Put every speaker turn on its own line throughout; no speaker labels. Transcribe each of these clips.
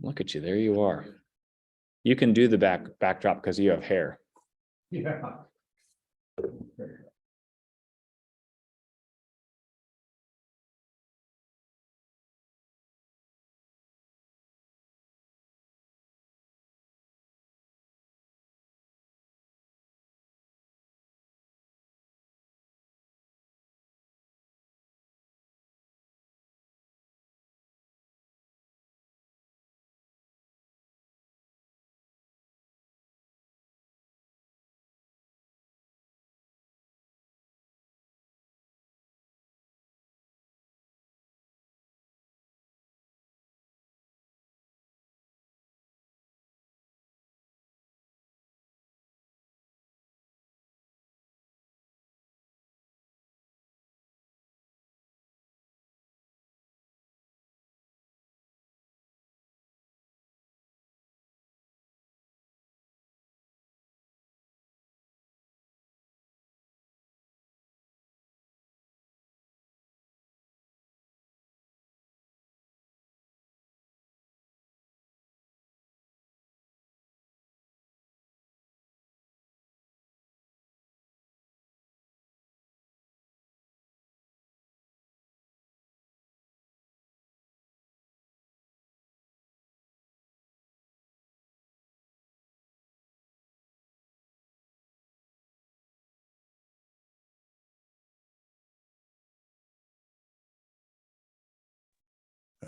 Look at you. There you are. You can do the backdrop because you have hair.
Yeah.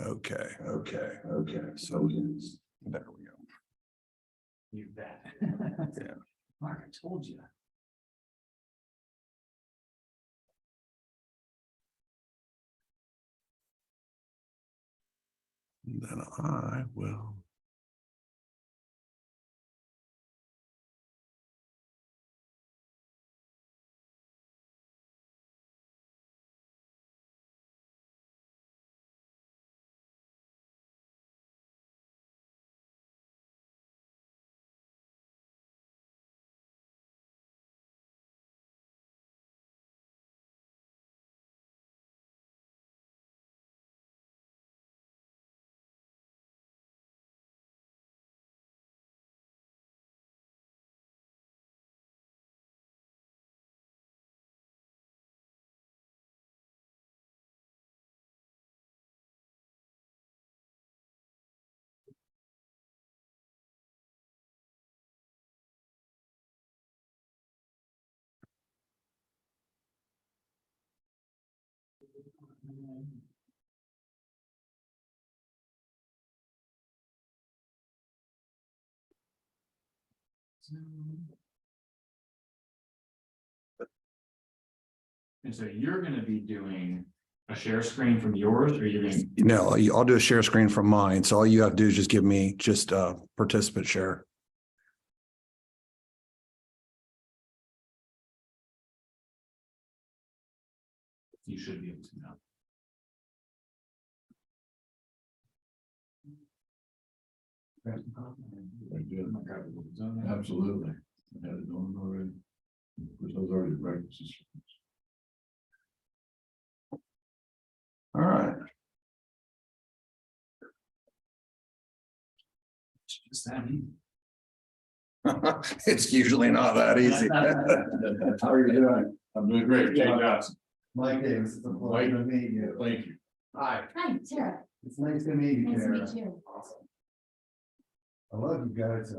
Okay. So there we go.
You bet.
Yeah.
Mark, I told you.
Then I will.
And so you're gonna be doing a share screen from yours, or you're gonna,
No, I'll do a share screen from mine. So all you have to do is just give me just a participant share.
you should be able to know.
Absolutely. I had it going already. Of course, I was already breakfast.
All right.
It's just that easy.
It's usually not that easy.
How are you doing? I'm doing great.
Yeah,
Jay
you got
Johnson.
Mike Davis, it's a pleasure to meet you.
Thank you.
Hi,
Hi, Sarah.
it's nice to meet you,
Nice to
Kara.
meet you.
Awesome. I love you guys.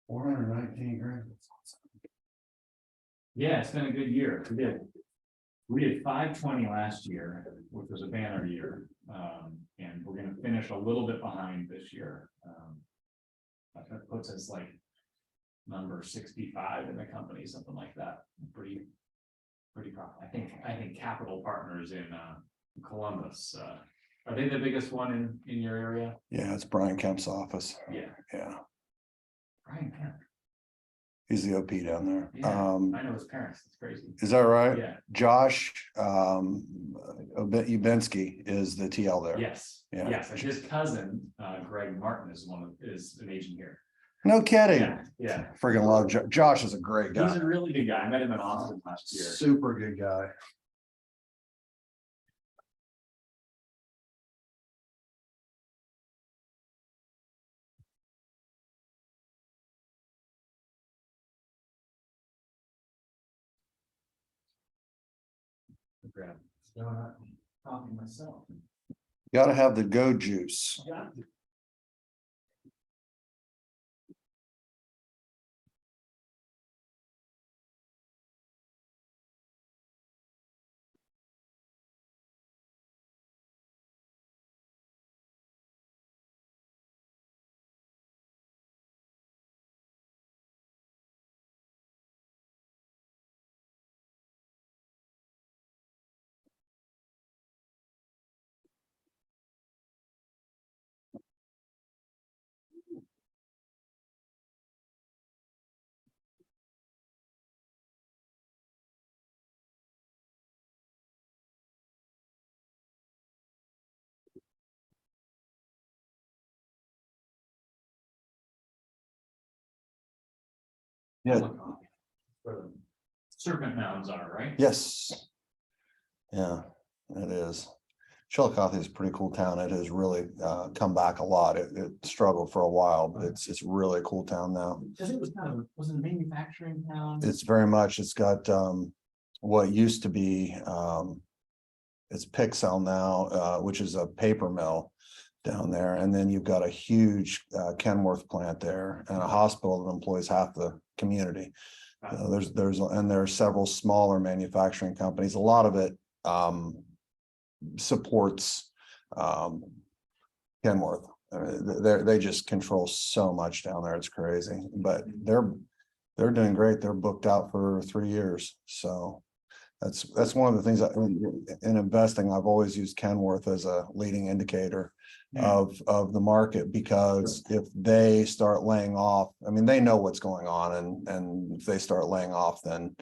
419 grand.
Yeah, it's been a good year. We did 520 last year, which was a banner year. And we're gonna finish a little bit behind this year. That puts us like number 65 in the company, something like that. Pretty proud. I think Capital Partners in Columbus, are they the biggest one in your area?
Yeah, it's Brian Kemp's office.
Yeah,
Yeah,
Brian Kemp.
he's the OP down there.
Yeah, I know his parents. It's crazy.
Is that right?
Yeah,
Josh, Ubensky is the TL there.
yes,
Yeah.
yes. And his cousin, Greg Martin is an agent here.
No kidding.
Yeah.
Friggin' love Josh is a great
He's
guy.
a really good guy. I met him in Austin last year.
Super good guy.
Talking myself.
Gotta have the go juice. Yeah.
Where the Serpent mounds are, right?
Yes. Yeah, it is. Chillicothe is a pretty cool town. It has really come back a lot. It struggled for a while, but it's really a cool town now.
Because it was was it a manufacturing town?
It's very much, it's got what used to be it's Pixel now, which is a paper mill down there. And then you've got a huge Kenworth plant there and a hospital that employs half the community. There are several smaller manufacturing companies. A lot of it supports Kenworth. They just control so much down there. It's crazy, but they're doing great. They're booked out for 3 years. So that's one of the things that in investing, I've always used Kenworth as a leading indicator of the market, because if they start laying off, I mean, they know what's going on, and if they start laying off, then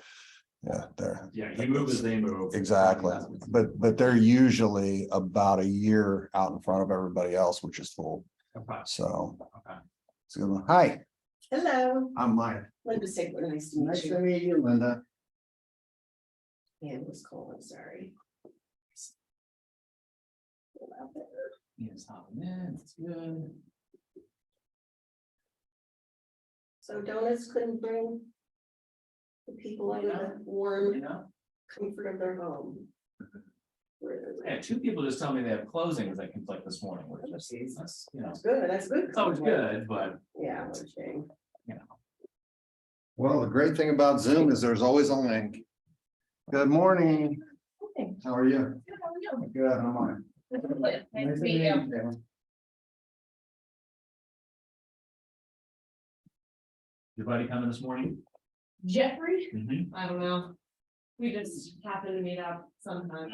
You move as they move.
exactly. But they're usually about a year out in front of everybody else, which is cool.
Okay.
So.
Okay.
It's a good one. Hi,
Hello,
I'm Mike.
Linda Sigler, nice to meet
Nice to
you.
meet you, Linda.
Ann was calling, sorry. Go out there.
Yes, hopping in, it's good.
So donuts couldn't bring the people out of the warm comfort of their home.
I had 2 people just tell me they have closings that conflict this morning, which is, that's,
That's good, that's good.
it's always good, but.
Yeah, what a shame.
Well, the great thing about Zoom is there's always a link. Good morning.
Hey.
How are you?
How are you?
Good, I'm on.
Nice to meet you.
Your buddy coming this morning?
Jeffrey,
Mhm.
I don't know. We just happened to meet up sometime.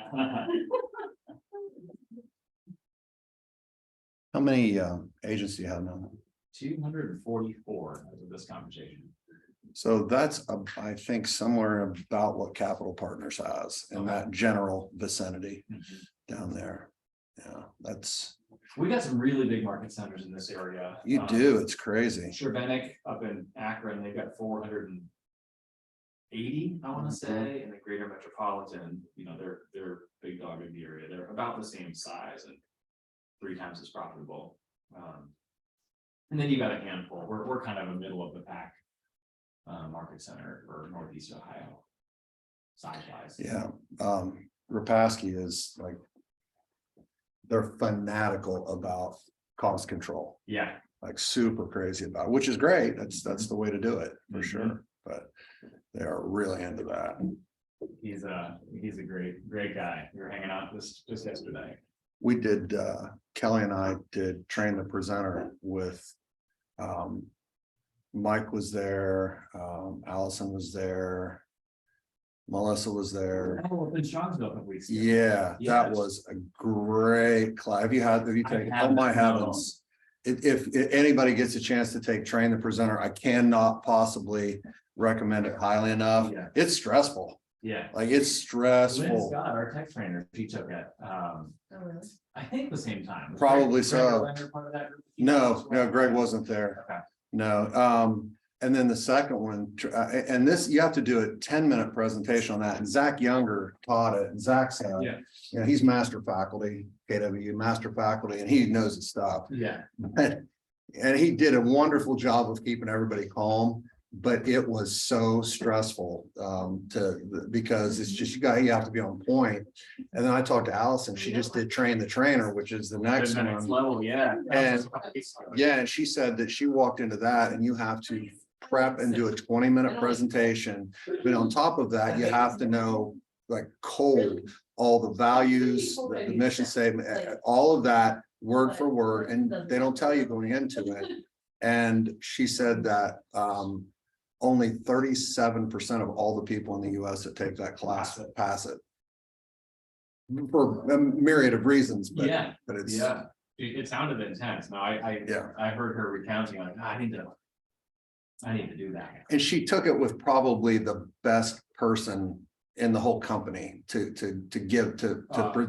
How many agents do you have now?
244 as of this conversation.
So that's, I think, somewhere about what Capital Partners has in that general vicinity down there. Yeah, that's,
We got some really big market centers in this area.
you do, it's crazy.
Shervenick up in Akron, they've got 480, I want to say, in the greater metropolitan, they're big dog in the area. They're about the same size and 3 times as profitable. And then you got a handful. We're kind of a middle of the pack market center for Northeast Ohio. Size wise.
Yeah, Rapaski is like, they're fanatical about cost control.
Yeah.
Like super crazy about it, which is great. That's the way to do it for sure. But they are really into that.
He's a great guy. We were hanging out just yesterday.
We did, Kelly and I did Train the Presenter with, Mike was there, Allison was there, Melissa was there.
Oh, in Charlottesville a couple weeks ago.
Yeah, that
Yes.
was a great class. Have you taken, oh
haven't,
my
no.
heavens. If anybody gets a chance to take Train the Presenter, I cannot possibly recommend it highly enough.
Yeah.
It's stressful,
Yeah.
like it's
Lynn
stressful.
Scott, our tech trainer, she took it,
Oh, really?
I think the same time. Was
Probably
Greg
so.
or Leonard part of that group?
No, Greg wasn't there.
Okay.
No, and then the second one, and this, you have to do a 10-minute presentation on that, and Zach Younger taught it, and Zach's,
Yeah.
he's master faculty, KW master faculty, and he knows his stuff.
Yeah.
And he did a wonderful job of keeping everybody calm, But it was so stressful because it's just, you have to be on point. And then I talked to Allison, she just did train the trainer, which is the next
The next
one.
level, yeah.
And yeah, and she said that she walked into that and you have to prep and do a 20-minute presentation. But on top of that, you have to know like cold, all the values, the mission statement, all of that word for word, and they don't tell you going into it. And she said that only 37% of all the people in the US that take that class pass it. For a myriad of reasons, but
Yeah,
it's.
yeah, it sounded intense. No,
Yeah.
I heard her recounting, like, I need to do that.
And she took it with probably the best person in the whole company to give to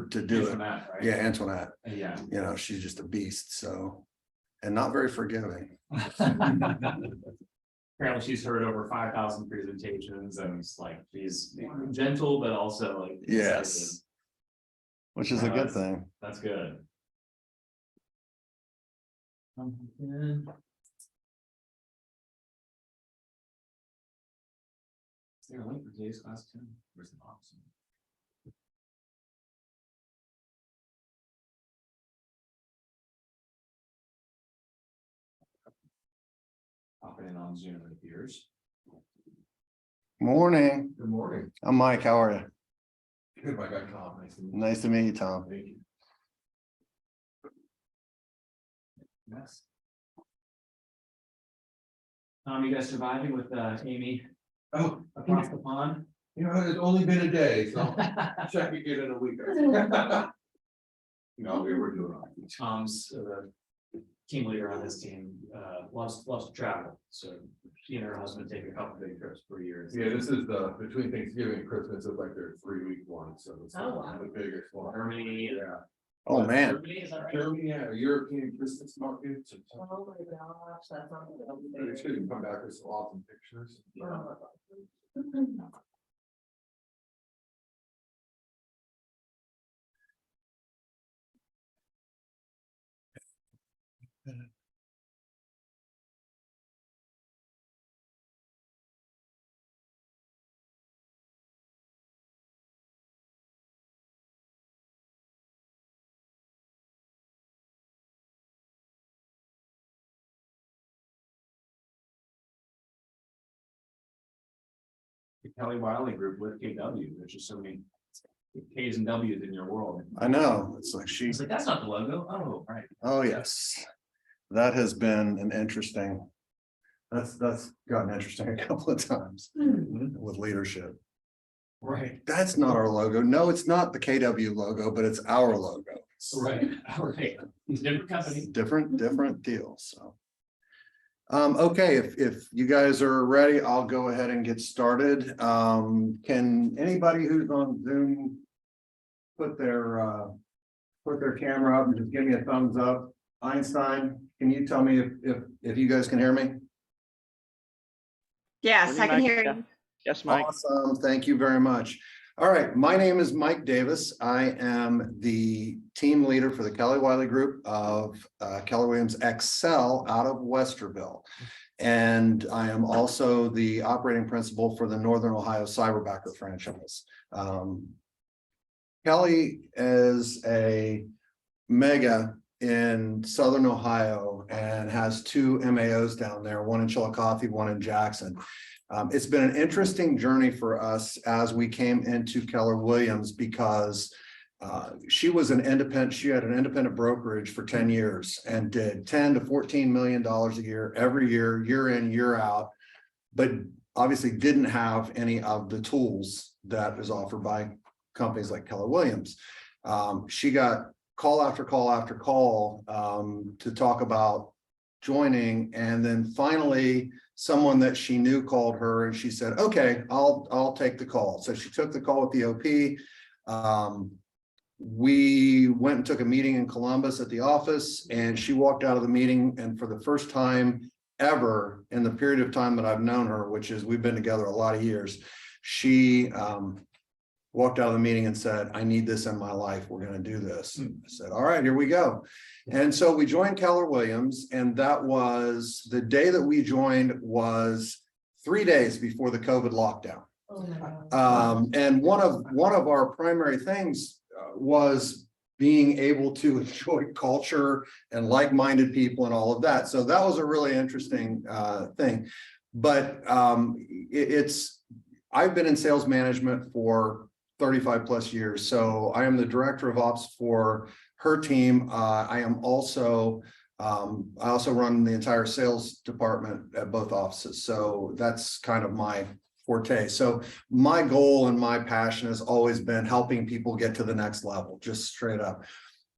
do it.
Antoinette, right?
Yeah, Antoinette,
Yeah.
you know, she's just a beast, so. And not very forgiving.
Apparently she's heard over 5,000 presentations and it's like, she's gentle, but also like.
Yes. Which is a good
Nice.
thing.
That's good. Is there a link for today's class too? Where's the box? Popping in on Zoom, it appears.
Morning,
Good morning.
I'm Mike, how are you?
Good, I got Tom.
Nice to meet you, Tom.
Thank you.
Yes. You guys surviving with Amy
Oh,
across the pond?
you know, it's only been a day, so check again in a week. No, we were doing all right.
Tom's the team leader on his team, loves to travel, so she and her husband take a couple big trips per year.
Yeah, this is the, between Thanksgiving and Christmas, it's like their 3-week one, so it's
Oh, wow.
the biggest one.
Germany,
Oh, man,
Germany, is that right?
Germany, yeah, European Christmas market.
Oh my gosh, that's not.
They should come back with some awesome pictures.
The Kelly Wiley Group with KW, there's just so many K's and W's in your world.
I know, it's like
She's like, that's not the logo. Oh, right.
oh, yes. That has been an interesting. That's gotten interesting a couple of times with leadership.
Right,
That's not our logo. No, it's not the KW logo, but it's our logo.
right, right. Different company.
Different deal, so. Okay, if you guys are ready, I'll go ahead and get started. Can anybody who's on Zoom put their camera up and just give me a thumbs up? Einstein, can you tell me if you guys can hear me?
Yes, I can hear you.
Yes, Mike.
Awesome, thank you very much. All right, my name is Mike Davis. I am the team leader for the Kelly Wiley Group of Keller Williams Excel out of Westerville. And I am also the operating principal for the Northern Ohio Cyberbacker franchise. Kelly is a mega in Southern Ohio and has 2 MAOs down there, one in Chillicothe, one in Jackson. It's been an interesting journey for us as we came into Keller Williams because she was an independent, she had an independent brokerage for 10 years and did 10 to $14 million a year, every year, year in, year out, but obviously didn't have any of the tools that is offered by companies like Keller Williams. She got call after call after call to talk about joining, and then finally someone that she knew called her and she said, okay, I'll take the call. So she took the call with the OP. We went and took a meeting in Columbus at the office, and she walked out of the meeting, and for the first time ever in the period of time that I've known her, which is we've been together a lot of years, she walked out of the meeting and said, I need this in my life. We're going to do this. I said, all right, here we go. And so we joined Keller Williams, and that was the day that we joined was 3 days before the COVID lockdown.
Oh my God.
And one of our primary things was being able to enjoy culture and like-minded people and all of that. So that was a really interesting thing. But I've been in sales management for 35 plus years. So I am the director of ops for her team. I also run the entire sales department at both offices. So that's kind of my forte. So my goal and my passion has always been helping people get to the next level, just straight up.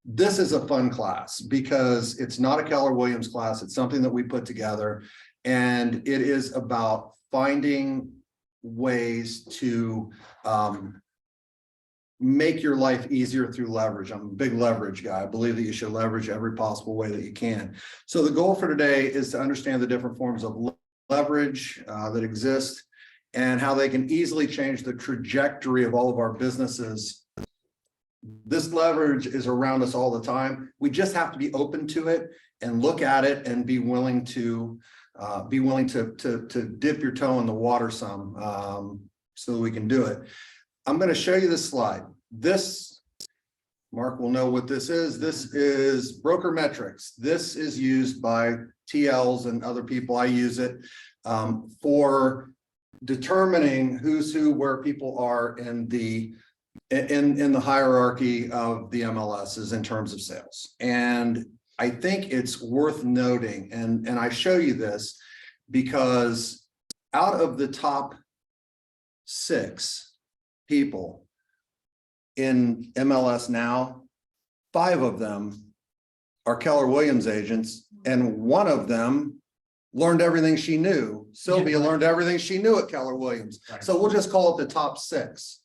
This is a fun class because it's not a Keller Williams class. It's something that we put together, and it is about finding ways to make your life easier through leverage. I'm a big leverage guy. I believe that you should leverage every possible way that you can. So the goal for today is to understand the different forms of leverage that exist and how they can easily change the trajectory of all of our businesses. This leverage is around us all the time. We just have to be open to it and look at it and be willing to dip your toe in the water some so that we can do it. I'm going to show you this slide. This, Mark will know what this is. This is broker metrics. This is used by TLs and other people. I use it for determining who's who, where people are in the hierarchy of the MLSs in terms of sales. And I think it's worth noting, and I show you this because out of the top 6 people in MLS now, 5 of them are Keller Williams agents, and 1 of them learned everything she knew. Sylvia learned everything she knew at Keller Williams. So we'll just call it the top 6.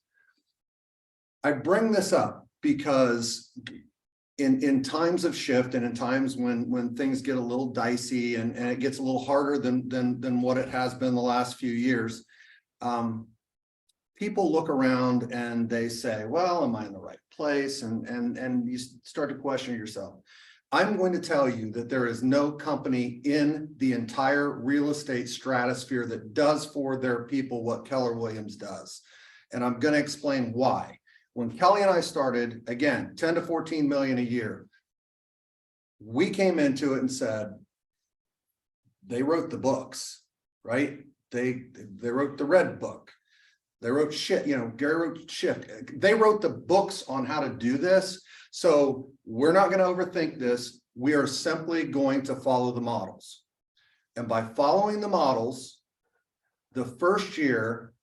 I bring this up because in times of shift and in times when things get a little dicey and it gets a little harder than what it has been the last few years, people look around and they say, well, am I in the right place? And you start to question yourself. I'm going to tell you that there is no company in the entire real estate stratosphere that does for their people what Keller Williams does. And I'm going to explain why. When Kelly and I started, again, 10 to 14 million a year, we came into it and said, they wrote the books, right? They wrote the red book. They wrote shit, Gary wrote shit. They wrote the books on how to do this. So we're not going to overthink this. We are simply going to follow the models. And by following the models, the first year,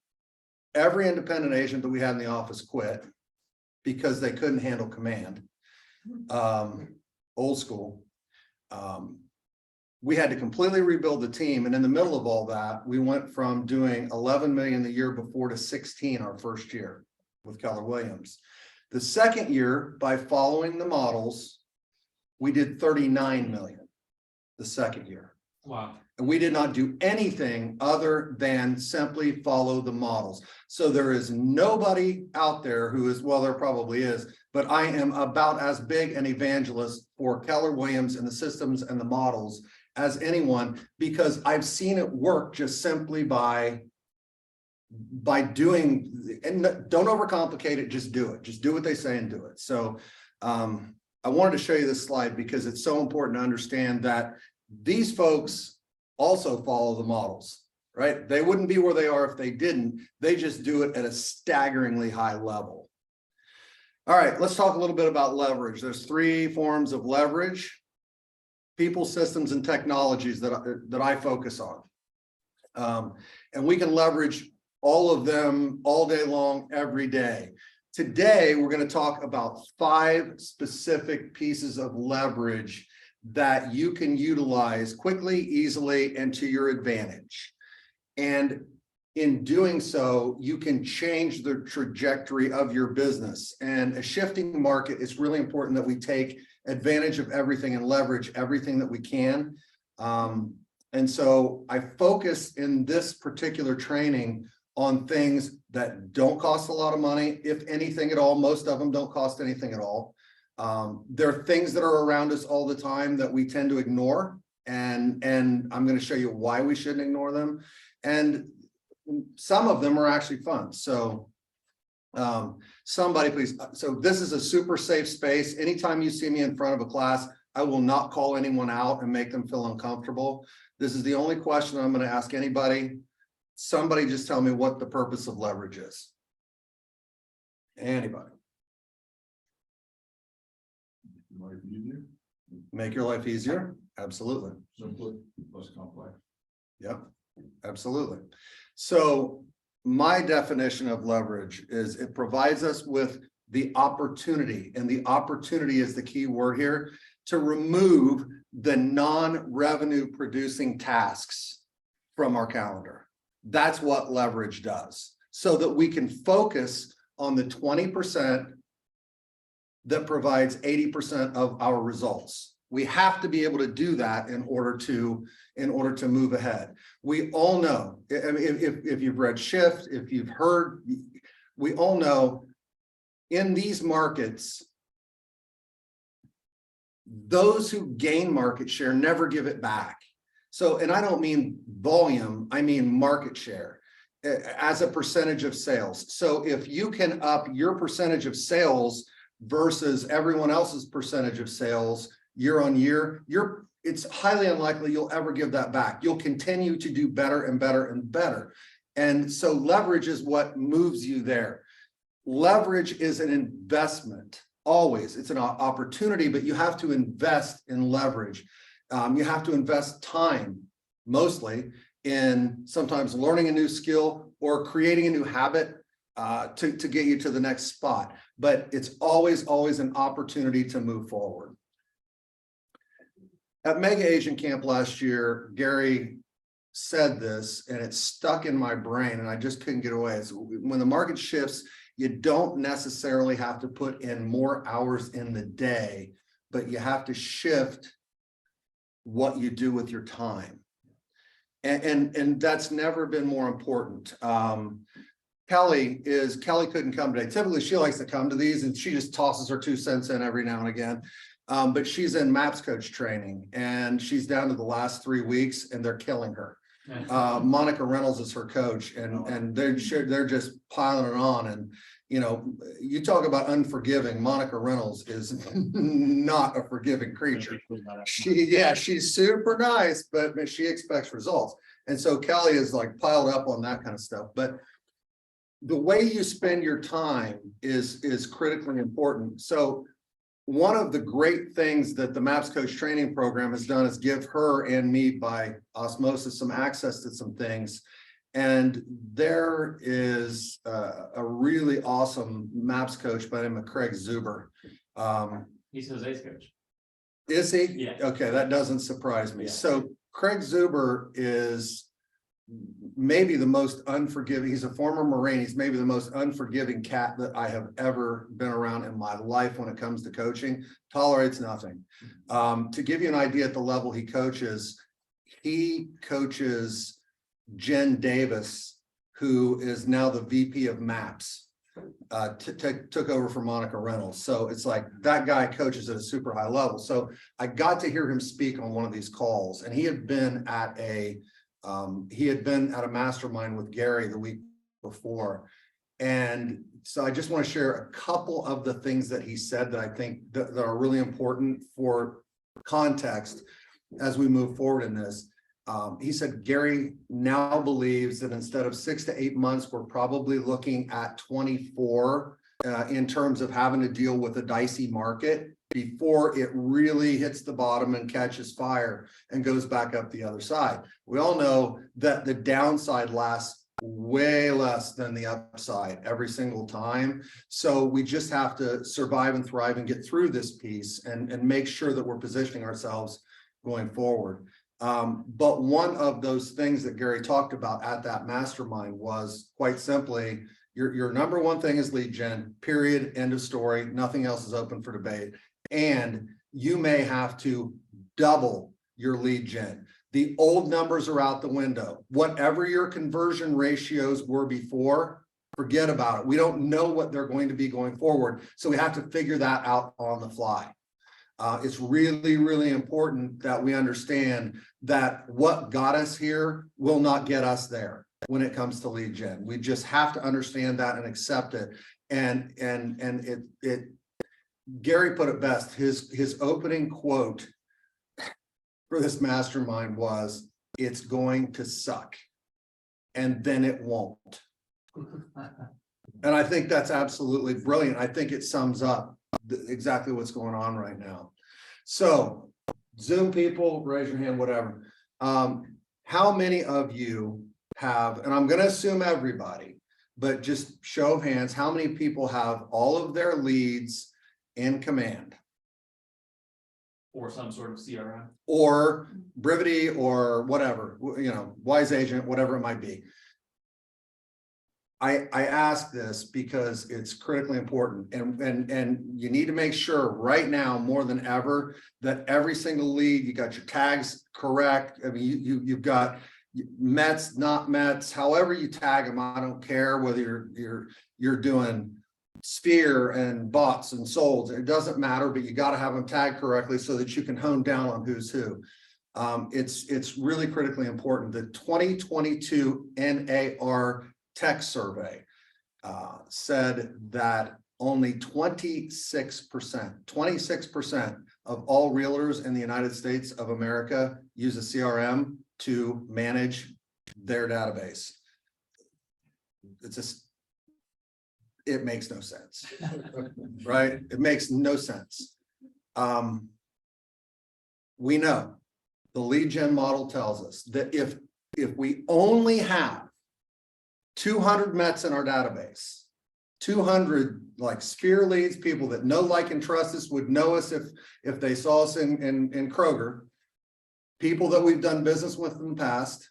every independent agent that we had in the office quit because they couldn't handle command. Old school. We had to completely rebuild the team. And in the middle of all that, we went from doing 11 million the year before to 16 our first year with Keller Williams. The second year, by following the models, we did 39 million the second year.
Wow.
And we did not do anything other than simply follow the models. So there is nobody out there who is, well, there probably is, but I am about as big an evangelist for Keller Williams and the systems and the models as anyone, because I've seen it work just simply by doing, and don't overcomplicate it, just do it. Just do what they say and do it. So I wanted to show you this slide because it's so important to understand that these folks also follow the models, right? They wouldn't be where they are if they didn't. They just do it at a staggeringly high level. All right, let's talk a little bit about leverage. There's 3 forms of leverage: people, systems, and technologies that I focus on. And we can leverage all of them all day long, every day. Today, we're going to talk about 5 specific pieces of leverage that you can utilize quickly, easily, and to your advantage. And in doing so, you can change the trajectory of your business. And a shifting market, it's really important that we take advantage of everything and leverage everything that we can. And so I focus in this particular training on things that don't cost a lot of money, if anything at all. Most of them don't cost anything at all. There are things that are around us all the time that we tend to ignore, and I'm going to show you why we shouldn't ignore them. And some of them are actually fun, so. Somebody please, so this is a super safe space. Anytime you see me in front of a class, I will not call anyone out and make them feel uncomfortable. This is the only question I'm gonna ask anybody. Somebody just tell me what the purpose of leverage is. Anybody,
Life easier,
make your life easier? Absolutely.
simpler, less complex.
Yep, absolutely. So my definition of leverage is it provides us with the opportunity, and the opportunity is the key word here, to remove the non-revenue producing tasks from our calendar. That's what leverage does, so that we can focus on the 20% that provides 80% of our results. We have to be able to do that in order to move ahead. We all know, I mean, if you've read Shift, if you've heard, we all know in these markets, those who gain market share never give it back. So, and I don't mean volume, I mean market share as a percentage of sales. So if you can up your percentage of sales versus everyone else's percentage of sales year on year, it's highly unlikely you'll ever give that back. You'll continue to do better and better and better. And so leverage is what moves you there. Leverage is an investment, always. It's an opportunity, but you have to invest in leverage. You have to invest time, mostly, in sometimes learning a new skill or creating a new habit to get you to the next spot. But it's always an opportunity to move forward. At Mega Asian Camp last year, Gary said this, and it stuck in my brain, and I just couldn't get away. So when the market shifts, you don't necessarily have to put in more hours in the day, but you have to shift what you do with your time. And that's never been more important. Kelly couldn't come today. Typically, she likes to come to these, and she just tosses her 2 cents in every now and again. But she's in MAPS coach training, and she's down to the last 3 weeks, and they're killing her. Monica Reynolds is her coach, and they're just piling it on. And you know, you talk about unforgiving. Monica Reynolds is not a forgiving creature. She's super nice, but she expects results. And so Kelly is like piled up on that kind of stuff. But the way you spend your time is critically important. So one of the great things that the MAPS coach training program has done is give her and me by osmosis some access to some things. And there is a really awesome MAPS coach by the name of Craig Zuber.
He's Jose's coach.
Is he?
Yeah.
Okay, that doesn't surprise me.
Yeah.
So Craig Zuber is maybe the most unforgiving. He's a former Marine. He's maybe the most unforgiving cat that I have ever been around in my life when it comes to coaching. Tolerates nothing. To give you an idea at the level he coaches Jen Davis, who is now the VP of MAPS, took over for Monica Reynolds. So it's like that guy coaches at a super high level. So I got to hear him speak on one of these calls, and he had been at a mastermind with Gary the week before. And so I just want to share a couple of the things that he said that I think that are really important for context as we move forward in this. He said, Gary now believes that instead of 6 to 8 months, we're probably looking at 24 in terms of having to deal with a dicey market before it really hits the bottom and catches fire and goes back up the other side. We all know that the downside lasts way less than the upside every single time. So we just have to survive and thrive and get through this piece and make sure that we're positioning ourselves going forward. But one of those things that Gary talked about at that mastermind was quite simply, your number one thing is lead gen, period, end of story. Nothing else is open for debate. And you may have to double your lead gen. The old numbers are out the window. Whatever your conversion ratios were before, forget about it. We don't know what they're going to be going forward. So we have to figure that out on the fly. It's really, really important that we understand that what got us here will not get us there when it comes to lead gen. We just have to understand that and accept it. And Gary put it best. His opening quote for this mastermind was, "It's going to suck, and then it won't." And I think that's absolutely brilliant. I think it sums up exactly what's going on right now. So Zoom people, raise your hand, whatever. How many of you have, and I'm going to assume everybody, but just show of hands, how many people have all of their leads in Command?
Or some sort of CRM.
Or Brivity or whatever, you know, Wise Agent, whatever it might be. I ask this because it's critically important, and you need to make sure right now more than ever that every single lead, you got your tags correct. I mean, you've got Mets, not Mets, however you tag them. I don't care whether you're doing Sphere and bots and solds. It doesn't matter, but you got to have them tagged correctly so that you can hone down on who's who. It's really critically important. The 2022 NAR Tech Survey said that only 26% of all realtors in the United States of America use a CRM to manage their database. It makes no sense, right? It makes no sense. We know the lead gen model tells us that if we only have 200 Mets in our database, 200 like Sphere leads, people that know, like, and trust us, would know us if they saw us in Kroger, people that we've done business with in the past,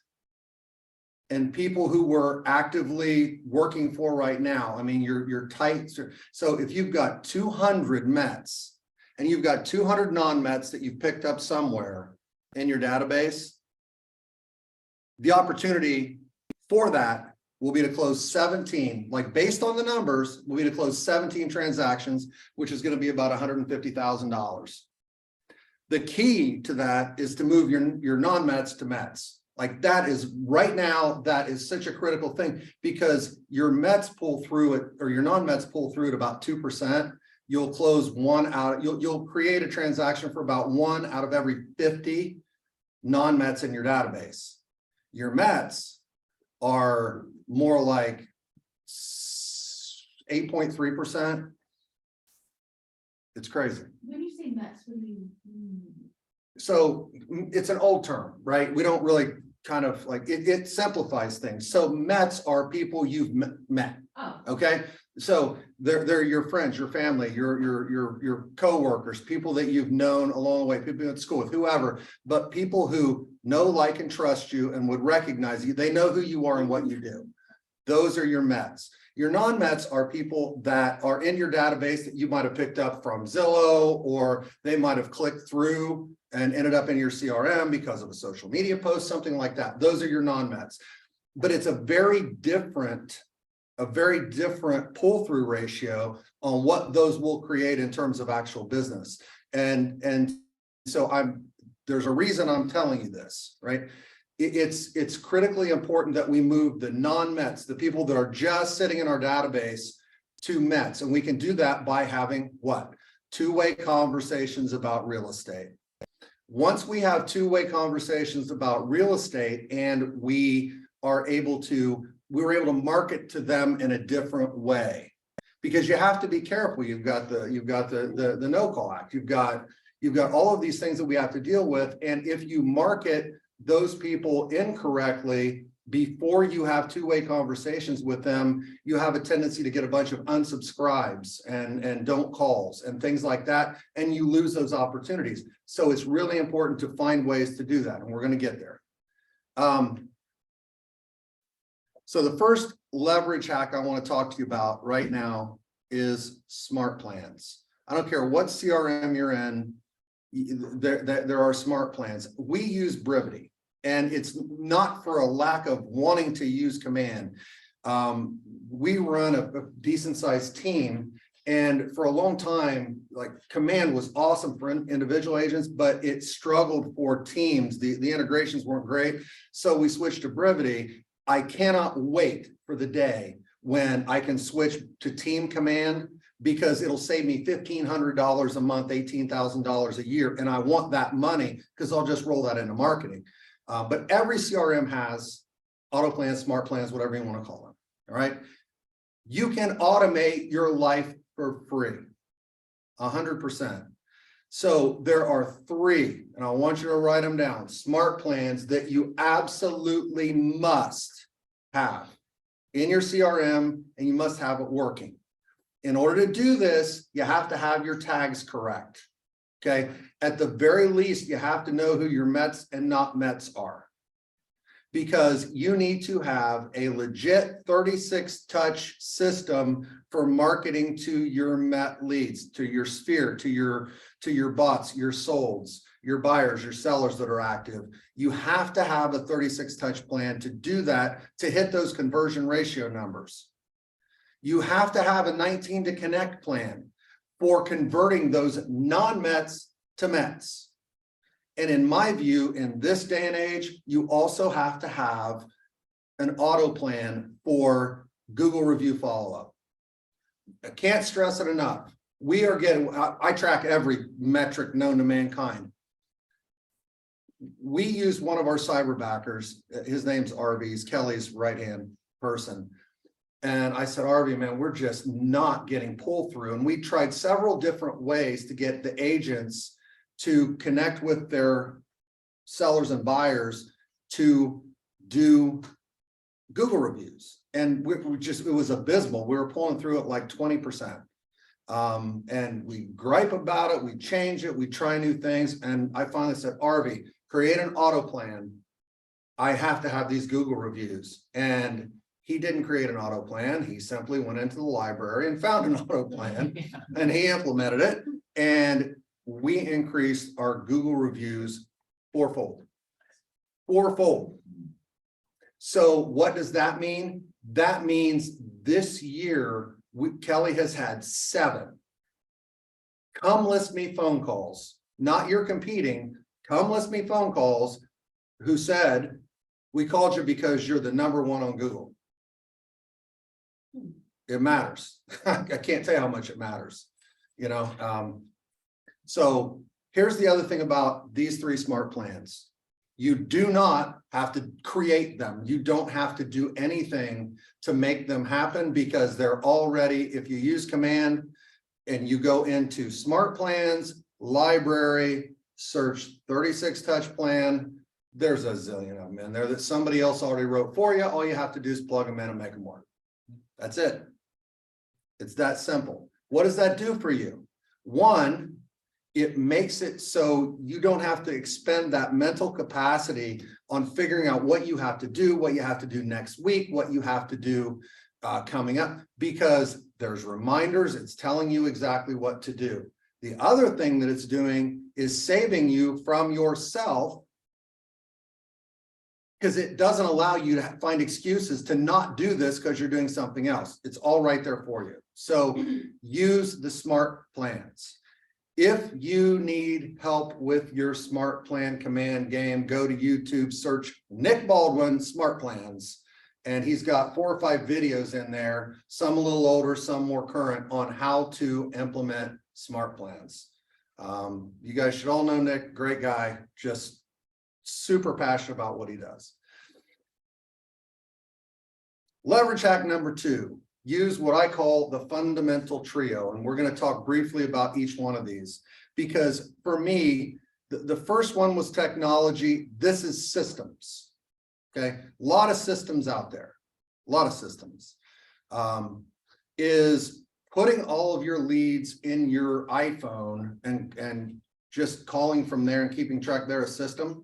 and people who we're actively working for right now. I mean, you're tight. So if you've got 200 Mets and you've got 200 non-Mets that you've picked up somewhere in your database, the opportunity for that will be to close 17, like based on the numbers, will be to close 17 transactions, which is going to be about $150,000. The key to that is to move your non-Mets to Mets. Like that is right now, that is such a critical thing, because your Mets pull through it, or your non-Mets pull through at about 2%. You'll close one out, you'll create a transaction for about 1 out of every 50 non-Mets in your database. Your Mets are more like 8.3%. It's crazy.
When you say Mets, what do you mean?
So it's an old term, right? We don't really kind of like it simplifies things. So Mets are people you've met.
Oh,
Okay. So they're your friends, your family, your coworkers, people that you've known along the way, people at school with, whoever, but people who know, like, and trust you and would recognize you. They know who you are and what you do. Those are your Mets. Your non-Mets are people that are in your database that you might have picked up from Zillow, or they might have clicked through and ended up in your CRM because of a social media post, something like that. Those are your non-Mets. But it's a very different pull-through ratio on what those will create in terms of actual business. And so there's a reason I'm telling you this, right? It's critically important that we move the non-Mets, the people that are just sitting in our database, to Mets. And we can do that by having what? Two-way conversations about real estate. Once we have two-way conversations about real estate and we were able to market to them in a different way, because you have to be careful. You've got the No-Call Act. You've got all of these things that we have to deal with. And if you market those people incorrectly before you have two-way conversations with them, you have a tendency to get a bunch of unsubscribes and don't calls and things like that, and you lose those opportunities. So it's really important to find ways to do that, and we're going to get there. So the first leverage hack I want to talk to you about right now is smart plans. I don't care what CRM you're in, there are smart plans. We use Brivity, and it's not for a lack of wanting to use Command. We run a decent sized team, And for a long time, like Command was awesome for individual agents, but it struggled for teams. The integrations weren't great. So we switched to Brevity. I cannot wait for the day when I can switch to Team Command, because it'll save me $1,500 a month, $18,000 a year. And I want that money because I'll just roll that into marketing. But every CRM has auto plans, smart plans, whatever you want to call them. All right. You can automate your life for free, 100%. So there are 3, and I want you to write them down, smart plans that you absolutely must have in your CRM, and you must have it working. In order to do this, you have to have your tags correct. Okay. At the very least, you have to know who your Mets and not Mets are, because you need to have a legit 36 touch system for marketing to your Met leads, to your sphere, to your bots, your solds, your buyers, your sellers that are active. You have to have a 36 touch plan to do that, to hit those conversion ratio numbers. You have to have a 19 to connect plan for converting those non-Mets to Mets. And in my view, in this day and age, you also have to have an auto plan for Google review follow-up. I can't stress it enough. We are getting, I track every metric known to mankind. We used one of our cyber backers, his name's RV, he's Kelly's right-hand person. And I said, RV, man, we're just not getting pull through. And we tried several different ways to get the agents to connect with their sellers and buyers to do Google reviews. And we just, it was abysmal. We were pulling through it like 20%. And we gripe about it, we change it, we try new things. And I finally said, RV, create an auto plan. I have to have these Google reviews. And he didn't create an auto plan. He simply went into the library and found an auto plan and he implemented it. And we increased our Google reviews fourfold. So what does that mean? That means this year, Kelly has had 7 come list me phone calls, not you're competing, come list me phone calls who said, we called you because you're the #1 on Google. It matters. I can't tell you how much it matters, you know. So here's the other thing about these 3 smart plans. You do not have to create them. You don't have to do anything to make them happen, because they're already, if you use Command and you go into smart plans, library, search 36 touch plan, there's a zillion of them in there that somebody else already wrote for you. All you have to do is plug them in and make them work. That's it. It's that simple. What does that do for you? 1, it makes it so you don't have to expend that mental capacity on figuring out what you have to do, what you have to do next week, what you have to do coming up, because there's reminders. It's telling you exactly what to do. The other thing that it's doing is saving you from yourself, because it doesn't allow you to find excuses to not do this because you're doing something else. It's all right there for you. So use the smart plans. If you need help with your smart plan command game, go to YouTube, search Nick Baldwin Smart Plans, and he's got 4 or 5 videos in there, some a little older, some more current, on how to implement smart plans. You guys should all know Nick, great guy, just super passionate about what he does. Leverage hack number 2. Use what I call the fundamental trio. And we're going to talk briefly about each one of these, because for me, the first one was technology. This is systems. Okay. A lot of systems out there, a lot of systems, is putting all of your leads in your iPhone and just calling from there and keeping track there a system.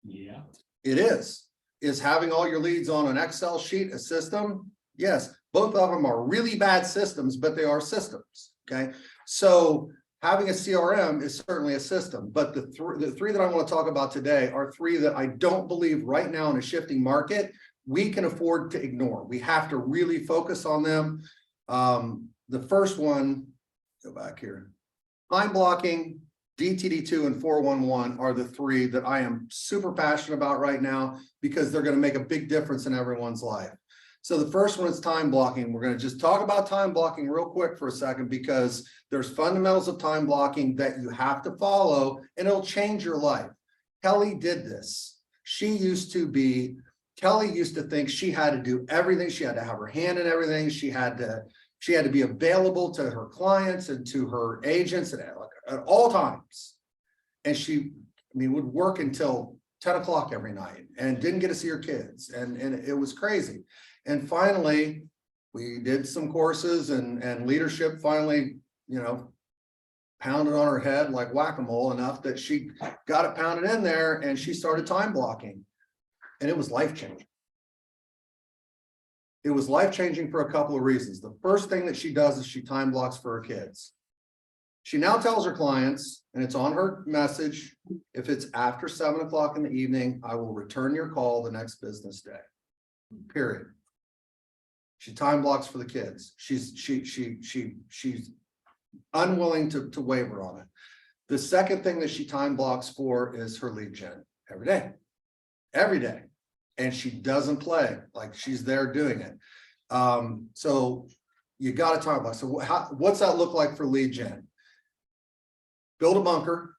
Yeah.
It is having all your leads on an Excel sheet a system? Yes. Both of them are really bad systems, but they are systems. Okay. So having a CRM is certainly a system, but the 3 that I want to talk about today are 3 that I don't believe right now in a shifting market we can afford to ignore. We have to really focus on them. The first one Go back here. Time blocking, DTD2 and 411 are the three that I am super passionate about right now because they're gonna make a big difference in everyone's life. So the first one is time blocking. We're gonna just talk about time blocking real quick for a second because there's fundamentals of time blocking that you have to follow and it'll change your life. Kelly did this. Kelly used to think she had to do everything. She had to have her hand in everything. She had to be available to her clients and to her agents at all times. And she, would work until 10 o'clock every night and didn't get to see her kids. And it was crazy. And finally, we did some courses and leadership finally, pounded on her head like whack-a-mole enough that she got it pounded in there and she started time blocking. And it was life-changing. It was life-changing for a couple of reasons. The first thing that she does is she time blocks for her kids. She now tells her clients, and it's on her message, if it's after 7 o'clock in the evening, I will return your call the next business day. Period. She time blocks for the kids. She's unwilling to waver on it. The second thing that she time blocks for is her lead gen every day. And she doesn't play, like she's there doing it. So you got to time block. So what's that look like for lead gen? Build a bunker,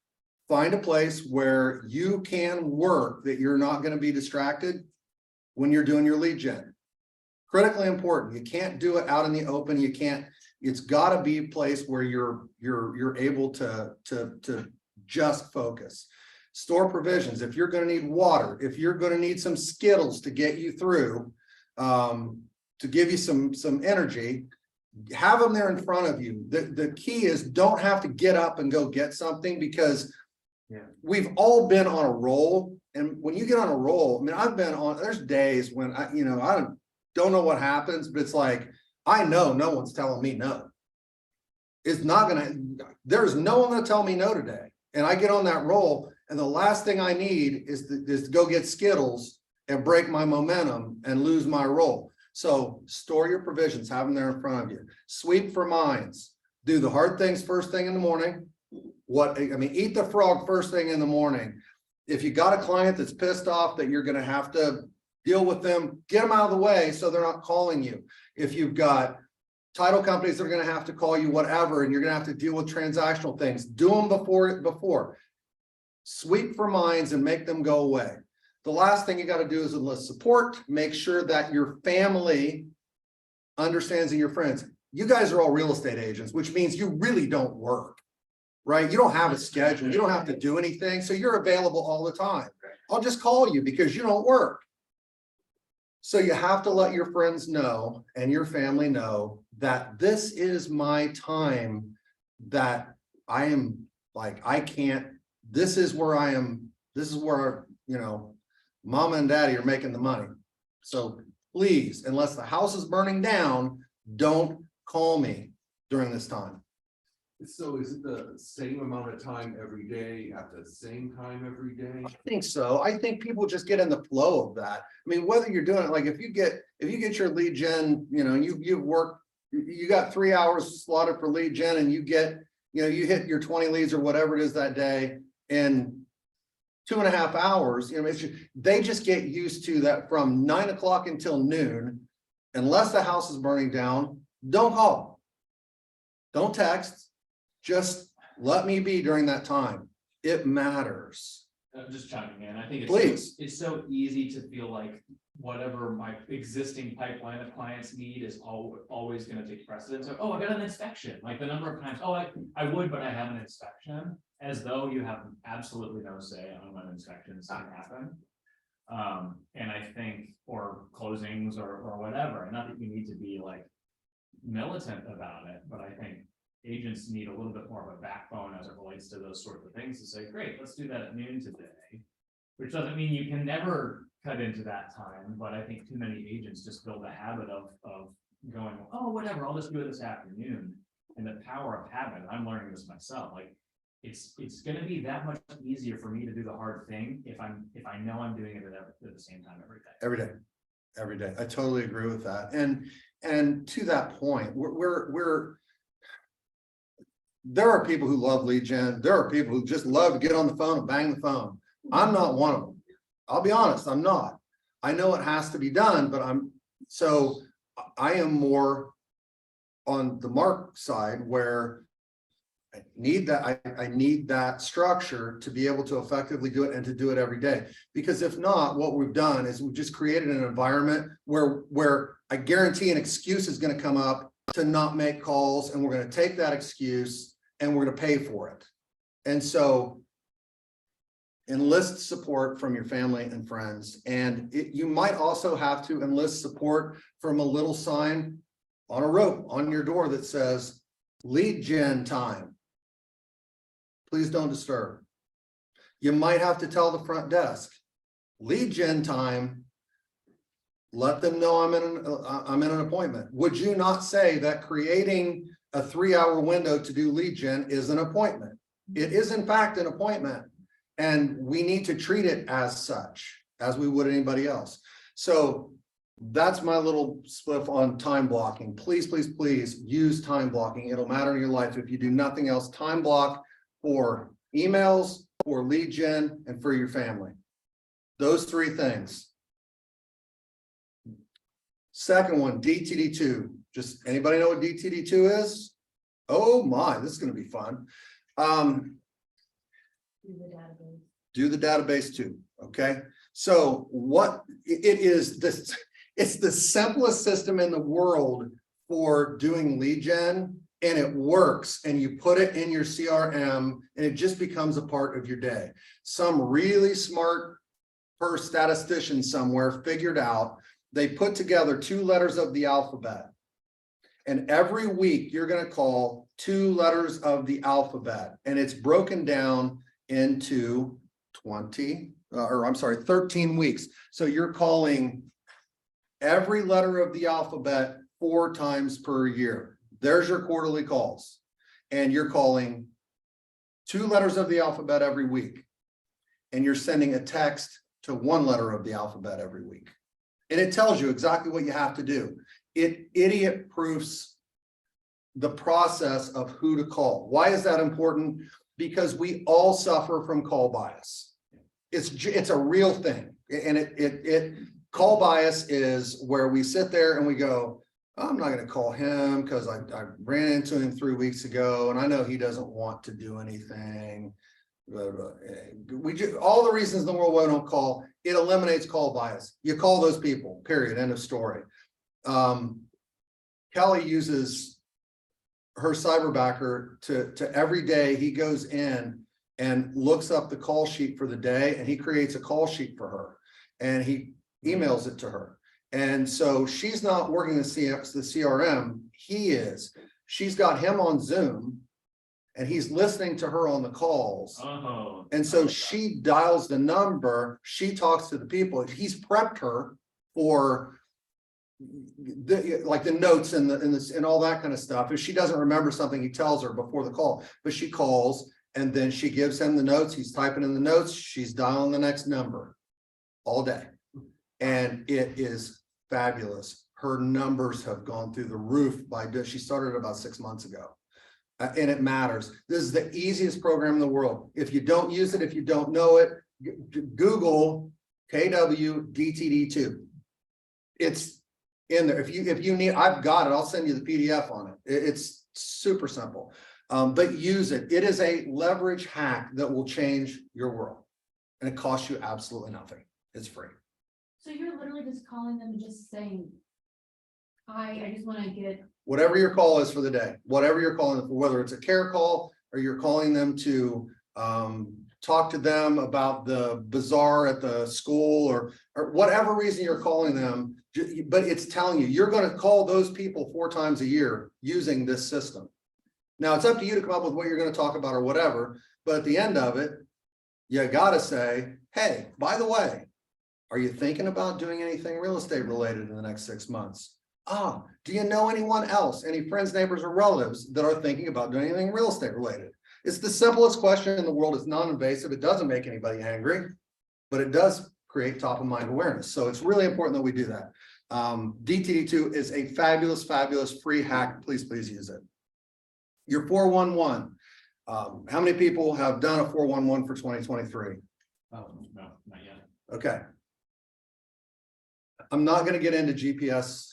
find a place where you can work that you're not going to be distracted when you're doing your lead gen. Critically important. You can't do it out in the open. You can't, it's got to be a place where you're able to just focus. Store provisions. If you're going to need water, if you're going to need some Skittles to get you through, to give you some energy, have them there in front of you. The key is don't have to get up and go get something because we've all been on a roll. And when you get on a roll, I've been on, there's days when I don't know what happens, but it's like, I know no one's telling me no. It's not gonna, there's no one gonna tell me no today. And I get on that roll and the last thing I need is to go get Skittles and break my momentum and lose my roll. So store your provisions, have them there in front of you. Sweep for minds. Do the hard things first thing in the morning. Eat the frog first thing in the morning. If you got a client that's pissed off that you're gonna have to deal with them, get them out of the way so they're not calling you. If you've got title companies that are going to have to call you whatever, and you're going to have to deal with transactional things, do them before. Sweep for minds and make them go away. The last thing you got to do is enlist support. Make sure that your family understands and your friends. You guys are all real estate agents, which means you really don't work, right? You don't have a schedule. You don't have to do anything. So you're available all the time. I'll just call you because you don't work. So you have to let your friends know and your family know that this is my time, that I am like, I can't, this is where I am. This is where, mama and daddy are making the money. So please, unless the house is burning down, don't call me during this time.
So is it the same amount of time every day at the same time every day?
I think so. I think people just get in the flow of that. Whether you're doing it, like if you get your lead gen, you've worked, you got 3 hours slotted for lead gen and you get, you hit your 20 leads or whatever it is that day in 2.5 hours, they just get used to that from 9 o'clock until noon, unless the house is burning down, don't call, don't text. Just let me be during that time. It matters.
Just chiming in, I think
Please.
it's so easy to feel like whatever my existing pipeline of clients need is always going to take precedence. So, oh, I got an inspection. Like the number of times, oh, I would, but I have an inspection, as though you have absolutely no say on when inspections happen. And I think, or closings or whatever, and not that you need to be like militant about it, but I think agents need a little bit more of a backbone as it relates to those sorts of things to say, great, let's do that at noon today, which doesn't mean you can never cut into that time. But I think too many agents just build a habit of going, oh, whatever, I'll just do it this afternoon. And the power of habit, I'm learning this myself. Like it's going to be that much easier for me to do the hard thing if I know I'm doing it at the same time every day.
I totally agree with that. And to that point, we're there are people who love lead gen. There are people who just love to get on the phone and bang the phone. I'm not one of them. I'll be honest, I'm not. I know it has to be done, but I am more on the Mark side where I need that structure to be able to effectively do it and to do it every day. Because if not, what we've done is we've just created an environment where I guarantee an excuse is going to come up to not make calls, and we're going to take that excuse and we're going to pay for it. And so enlist support from your family and friends. And you might also have to enlist support from a little sign on a rope on your door that says lead gen time. Please don't disturb. You might have to tell the front desk, lead gen time. Let them know I'm in an appointment. Would you not say that creating a 3-hour window to do lead gen is an appointment? It is in fact an appointment, and we need to treat it as such, as we would anybody else. So that's my little spliff on time blocking. Please, please, please use time blocking. It'll matter in your life. If you do nothing else, time block for emails, for lead gen, and for your family. Those 3 things. Second one, DTD2. Just anybody know what DTD2 is? Oh my, this is going to be fun. Do the database too. Okay. So what it is, this, it's the simplest system in the world for doing lead gen, and it works, and you put it in your CRM and it just becomes a part of your day. Some really smart statistician somewhere figured out, they put together 2 letters of the alphabet. And every week you're going to call 2 letters of the alphabet, and it's broken down into 13 weeks. So you're calling every letter of the alphabet 4 times per year. There's your quarterly calls. And you're calling 2 letters of the alphabet every week. And you're sending a text to 1 letter of the alphabet every week. And it tells you exactly what you have to do. It idiot proofs the process of who to call. Why is that important? Because we all suffer from call bias. It's a real thing. And call bias is where we sit there and we go, I'm not going to call him because I ran into him 3 weeks ago and I know he doesn't want to do anything. All the reasons in the world why we don't call, it eliminates call bias. You call those people, period, end of story. Kelly uses her cyberbacker to every day he goes in and looks up the call sheet for the day, and he creates a call sheet for her and he emails it to her. And so she's not working the CRM, he is. She's got him on Zoom and he's listening to her on the calls. And so she dials the number, she talks to the people, he's prepped her for the notes and all that kind of stuff. If she doesn't remember something, he tells her before the call, but she calls and then she gives him the notes, he's typing in the notes, she's dialing the next number all day. And it is fabulous. Her numbers have gone through the roof she started about 6 months ago. And it matters. This is the easiest program in the world. If you don't use it, if you don't know it, Google KW DTD2. It's in there. If you need, I've got it. I'll send you the PDF on it. It's super simple, but use it. It is a leverage hack that will change your world, and it costs you absolutely nothing. It's free.
So you're literally just calling them and just saying, hi, I just want to get.
Whatever your call is for the day, whatever you're calling them for, whether it's a care call or you're calling them to talk to them about the bazaar at the school or whatever reason you're calling them, but it's telling you, you're going to call those people 4 times a year using this system. Now it's up to you to come up with what you're going to talk about or whatever, but at the end of it, you got to say, hey, by the way, are you thinking about doing anything real estate related in the next 6 months? Do you know anyone else, any friends, neighbors, or relatives that are thinking about doing anything real estate related? It's the simplest question in the world. It's non-invasive. It doesn't make anybody angry, but it does create top of mind awareness. So it's really important that we do that. DTD2 is a fabulous, fabulous free hack. Please, please use it. Your 411. How many people have done a 411 for 2023?
Oh, no, not yet.
Okay. I'm not gonna get into GPS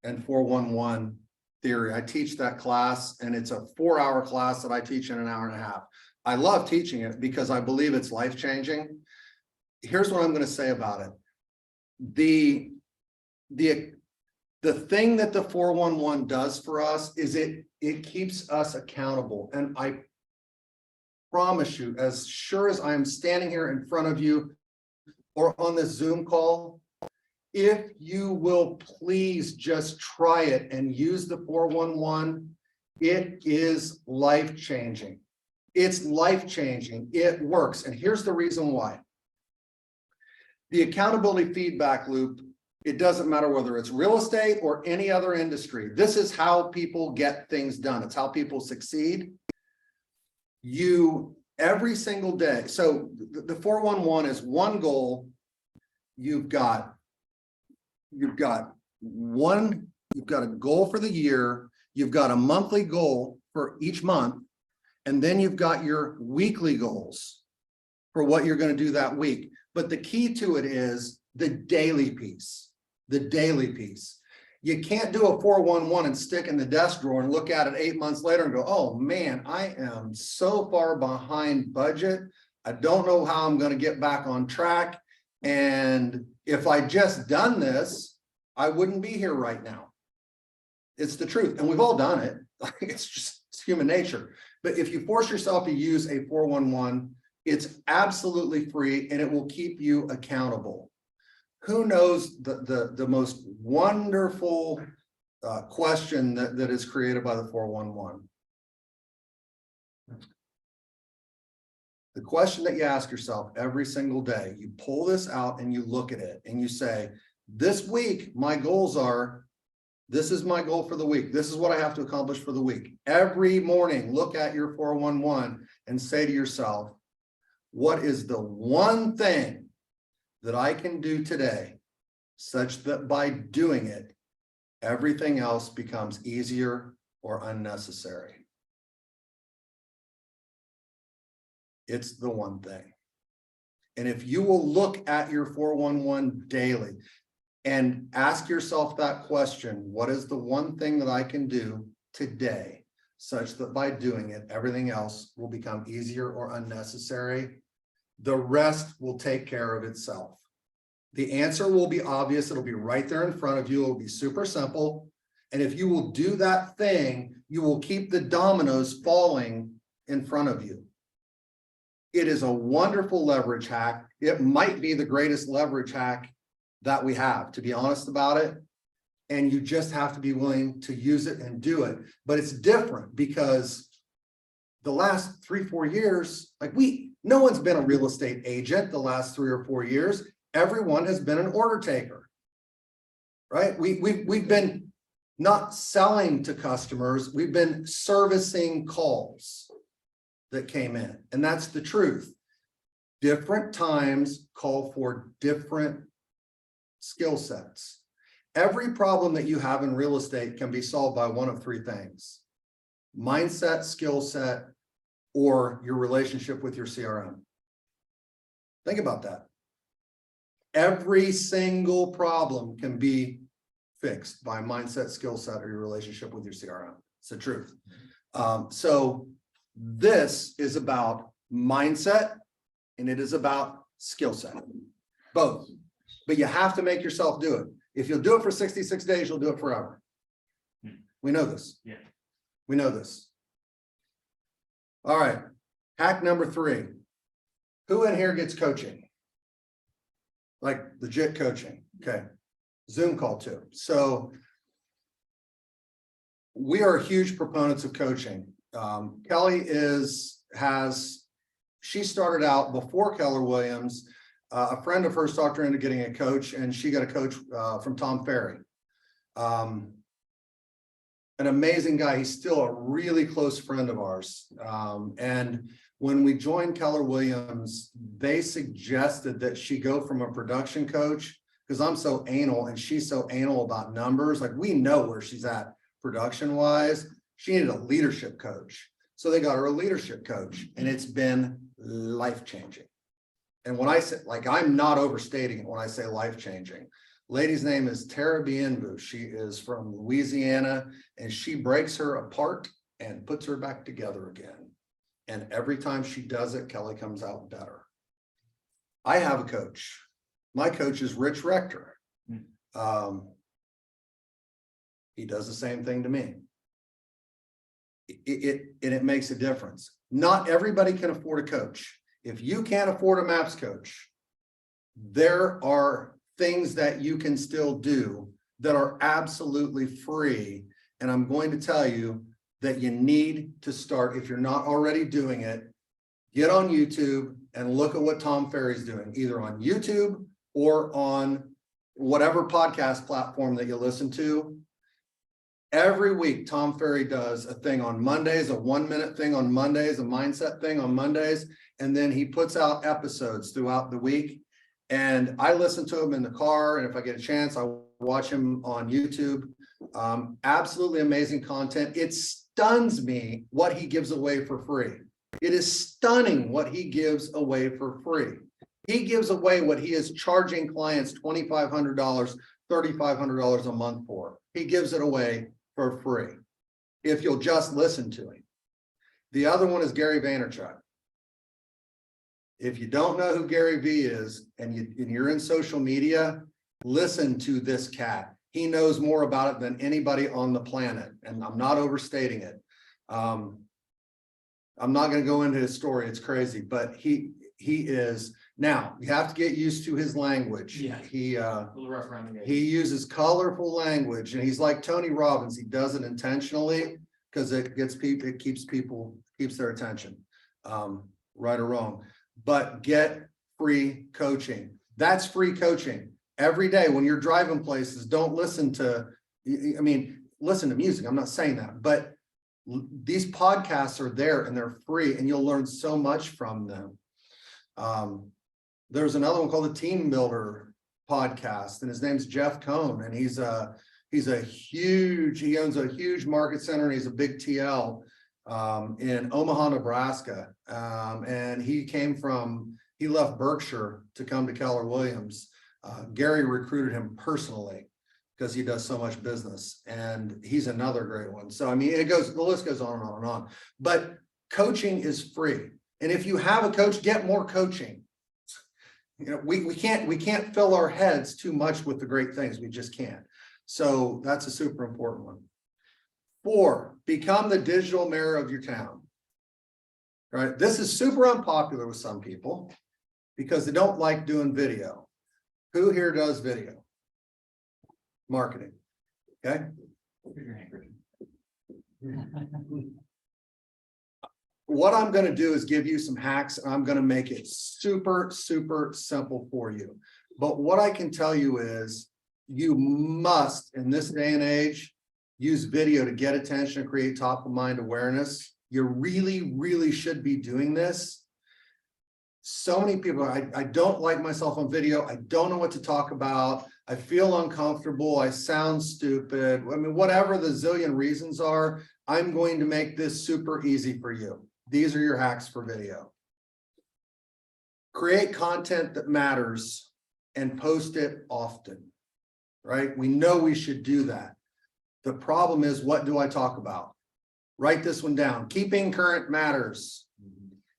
and 411 theory. I teach that class and it's a 4-hour class that I teach in an hour and a half. I love teaching it because I believe it's life-changing. Here's what I'm gonna say about it. The thing that the 411 does for us is it keeps us accountable. And I promise you, as sure as I am standing here in front of you or on this Zoom call, if you will please just try it and use the 411, it is life-changing. It's life-changing. It works. And here's the reason why. The accountability feedback loop, it doesn't matter whether it's real estate or any other industry. This is how people get things done. It's how people succeed. You every single day. So the 411 is one goal. You've got a goal for the year. You've got a monthly goal for each month. And then you've got your weekly goals for what you're going to do that week. But the key to it is the daily piece. The daily piece. You can't do a 411 and stick in the desk drawer and look at it 8 months later and go, oh man, I am so far behind budget. I don't know how I'm going to get back on track. And if I just done this, I wouldn't be here right now. It's the truth. And we've all done it. It's human nature. But if you force yourself to use a 411, it's absolutely free and it will keep you accountable. Who knows the most wonderful question that is created by the 411? The question that you ask yourself every single day, you pull this out and you look at it and you say, this week, my goals are, this is my goal for the week. This is what I have to accomplish for the week. Every morning, look at your 411 and say to yourself, what is the one thing that I can do today such that by doing it, everything else becomes easier or unnecessary? It's the one thing. And if you will look at your 411 daily and ask yourself that question, what is the one thing that I can do today such that by doing it, everything else will become easier or unnecessary? The rest will take care of itself. The answer will be obvious. It'll be right there in front of you. It'll be super simple. And if you will do that thing, you will keep the dominoes falling in front of you. It is a wonderful leverage hack. It might be the greatest leverage hack that we have, to be honest about it. And you just have to be willing to use it and do it. But it's different because the last 3-4 years, no one's been a real estate agent the last 3 or 4 years. Everyone has been an order taker, right? We've been not selling to customers. We've been servicing calls that came in. And that's the truth. Different times call for different skill sets. Every problem that you have in real estate can be solved by one of 3 things: mindset, skill set, or your relationship with your CRM. Think about that. Every single problem can be fixed by mindset, skill set, or your relationship with your CRM. It's the truth. So this is about mindset and it is about skill set, both. But you have to make yourself do it. If you'll do it for 66 days, you'll do it forever. We know this.
Yeah.
We know this. All right. Hack number 3. Who in here gets coaching? Like legit coaching. Okay. Zoom call too. So we are huge proponents of coaching. Kelly she started out before Keller Williams. A friend of hers talked her into getting a coach, and she got a coach from Tom Ferry. An amazing guy. He's still a really close friend of ours. And when we joined Keller Williams, they suggested that she go from a production coach, because I'm so anal and she's so anal about numbers. Like, we know where she's at production wise. She needed a leadership coach. So they got her a leadership coach, and it's been life-changing. And when I say, like, I'm not overstating it when I say life-changing. Lady's name is Tara Bienvu. She is from Louisiana, and she breaks her apart and puts her back together again. And every time she does it, Kelly comes out better. I have a coach. My coach is Rich Rector. He does the same thing to me. It makes a difference. Not everybody can afford a coach. If you can't afford a MAPS coach, there are things that you can still do that are absolutely free. And I'm going to tell you that you need to start, if you're not already doing it, get on YouTube and look at what Tom Ferry's doing, either on YouTube or on whatever podcast platform that you listen to. Every week, Tom Ferry does a thing on Mondays, a 1-minute thing on Mondays, a mindset thing on Mondays, and then he puts out episodes throughout the week. And I listen to him in the car, and if I get a chance, I watch him on YouTube. Absolutely amazing content. It stuns me what he gives away for free. It is stunning what he gives away for free. He gives away what he is charging clients $2,500, $3,500 a month for. He gives it away for free, if you'll just listen to him. The other one is Gary Vaynerchuk. If you don't know who Gary V is and you're in social media, listen to this cat. He knows more about it than anybody on the planet, and I'm not overstating it. I'm not going to go into his story. It's crazy, but he is. Now you have to get used to his language.
Yeah.
He uses colorful language, and he's like Tony Robbins. He does it intentionally because it keeps their attention, right or wrong. But get free coaching. That's free coaching every day when you're driving places. Don't listen to, listen to music. I'm not saying that, but these podcasts are there and they're free, and you'll learn so much from them. There's another one called the Team Builder podcast, and his name's Jeff Cohn, and he owns a huge market center, and he's a big TL in Omaha, Nebraska. And he left Berkshire to come to Keller Williams. Gary recruited him personally because he does so much business, and he's another great one. So, the list goes on and on and on, but coaching is free. And if you have a coach, get more coaching. We can't fill our heads too much with the great things. We just can't. So that's a super important one. 4, become the digital mayor of your town. Right? This is super unpopular with some people because they don't like doing video. Who here does video? Marketing. Okay. What I'm going to do is give you some hacks, and I'm going to make it super, super simple for you. But what I can tell you is you must, in this day and age, use video to get attention and create top of mind awareness. You really, really should be doing this. So many people, I don't like myself on video. I don't know what to talk about. I feel uncomfortable. I sound stupid. Whatever the zillion reasons are, I'm going to make this super easy for you. These are your hacks for video. Create content that matters and post it often, right? We know we should do that. The problem is, what do I talk about? Write this one down. Keeping current matters.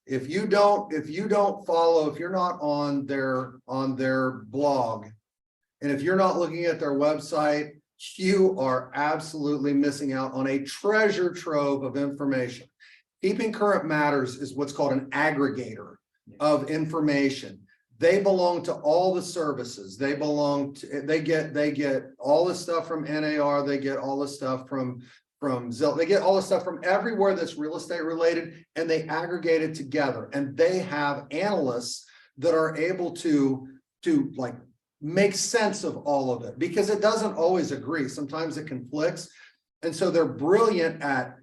If you don't follow, if you're not on their blog, and if you're not looking at their website, you are absolutely missing out on a treasure trove of information. Keeping current matters is what's called an aggregator of information. They belong to all the services. They get all the stuff from NAR. They get all the stuff from Zillow. They get all the stuff from everywhere that's real estate related, and they aggregate it together. And they have analysts that are able to like make sense of all of it, because it doesn't always agree. Sometimes it conflicts. And so they're brilliant at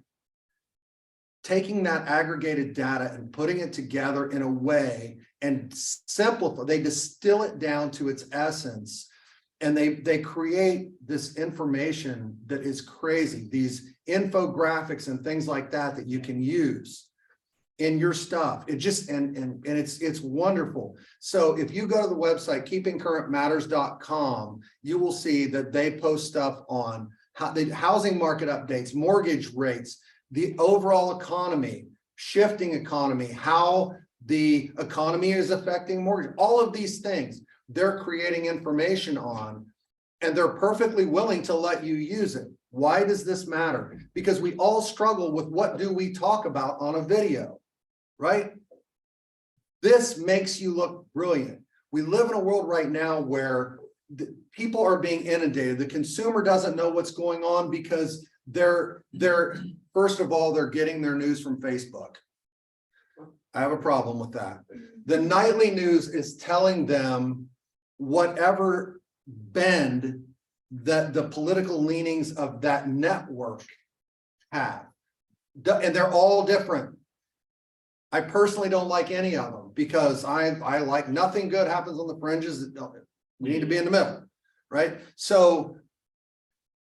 taking that aggregated data and putting it together in a way and simplify. They distill it down to its essence
And they create this information that is crazy, these infographics and things like that you can use in your stuff. It just, and it's wonderful. So if you go to the website, keepingcurrentmatters.com, you will see that they post stuff on how the housing market updates, mortgage rates, the overall economy, shifting economy, how the economy is affecting mortgage, all of these things they're creating information on, and they're perfectly willing to let you use it. Why does this matter? Because we all struggle with what do we talk about on a video, right? This makes you look brilliant. We live in a world right now where people are being inundated. The consumer doesn't know what's going on because they're first of all, they're getting their news from Facebook. I have a problem with that. The nightly news is telling them whatever bend that the political leanings of that network have. And they're all different. I personally don't like any of them because I like nothing good happens on the fringes. We need to be in the middle, right? So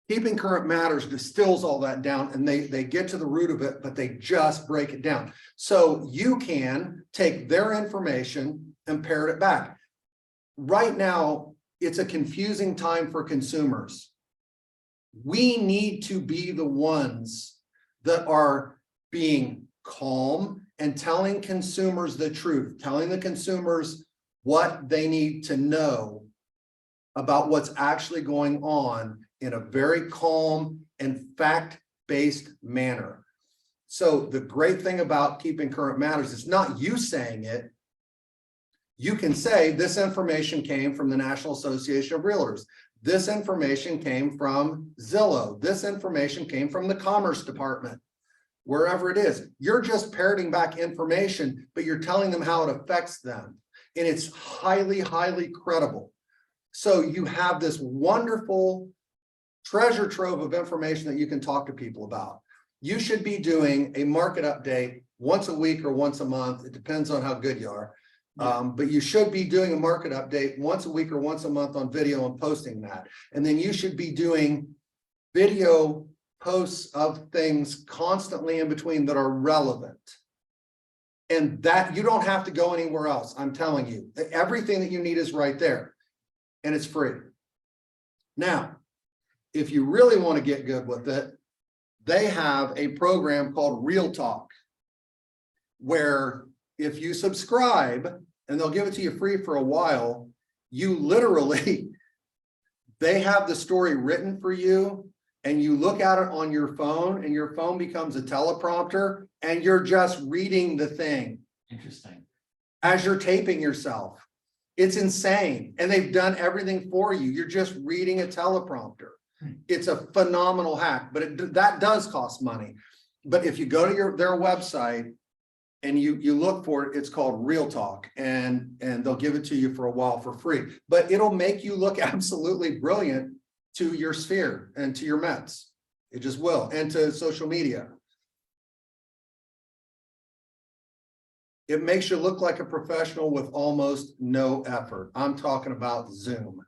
Keeping Current Matters distills all that down, and they get to the root of it, but they just break it down. So you can take their information and parrot it back. Right now, it's a confusing time for consumers. We need to be the ones that are being calm and telling consumers the truth, telling the consumers what they need to know about what's actually going on in a very calm and fact-based manner. So the great thing about Keeping Current Matters is not you saying it. You can say this information came from the National Association of Realtors. This information came from Zillow. This information came from the Commerce Department. Wherever it is, you're just parroting back information, but you're telling them how it affects them. And it's highly, highly credible. So you have this wonderful treasure trove of information that you can talk to people about. You should be doing a market update once a week or once a month. It depends on how good you are. But you should be doing a market update once a week or once a month on video and posting that. And then you should be doing video posts of things constantly in between that are relevant. And that you don't have to go anywhere else. I'm telling you, everything that you need is right there, and it's free. Now, if you really want to get good with it, they have a program called Real Talk, where if you subscribe, and they'll give it to you free for a while, you literally, they have the story written for you, and you look at it on your phone, and your phone becomes a teleprompter, and you're just reading the thing.
Interesting.
As you're taping yourself. It's insane. And they've done everything for you. You're just reading a teleprompter. It's a phenomenal hack, but that does cost money. But if you go to their website and you look for it, it's called Real Talk, and they'll give it to you for a while for free. But it'll make you look absolutely brilliant to your sphere and to your Mets. It just will, and to social media. It makes you look like a professional with almost no effort. I'm talking about Zoom.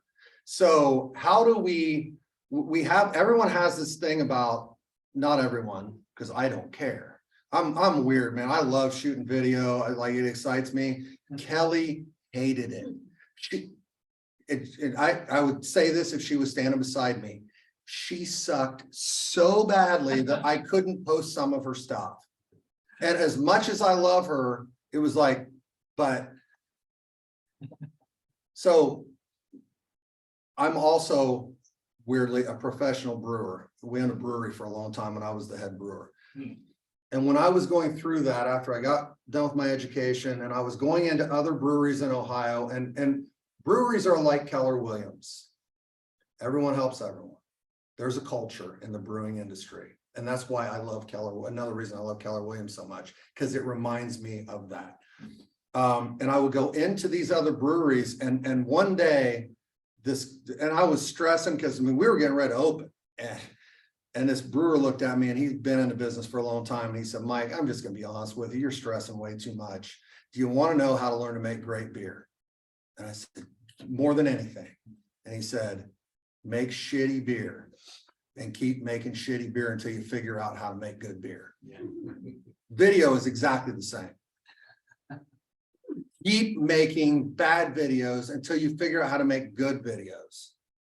So how do we have, everyone has this thing about, not everyone, because I don't care. I'm weird, man. I love shooting video. It excites me. Kelly hated it. I would say this if she was standing beside me. She sucked so badly that I couldn't post some of her stuff. And as much as I love her, it was like, but so I'm also weirdly a professional brewer. We owned a brewery for a long time and I was the head brewer. And when I was going through that, after I got done with my education and I was going into other breweries in Ohio, and breweries are like Keller Williams. Everyone helps everyone. There's a culture in the brewing industry. And that's why I love Keller. Another reason I love Keller Williams so much, because it reminds me of that. And I would go into these other breweries, and one day and I was stressing because we were getting ready to open. And this brewer looked at me, and he's been in the business for a long time. And he said, Mike, I'm just going to be honest with you. You're stressing way too much. Do you want to know how to learn to make great beer? And I said, more than anything. And he said, make shitty beer and keep making shitty beer until you figure out how to make good beer. Video is exactly the same. Keep making bad videos until you figure out how to make good videos.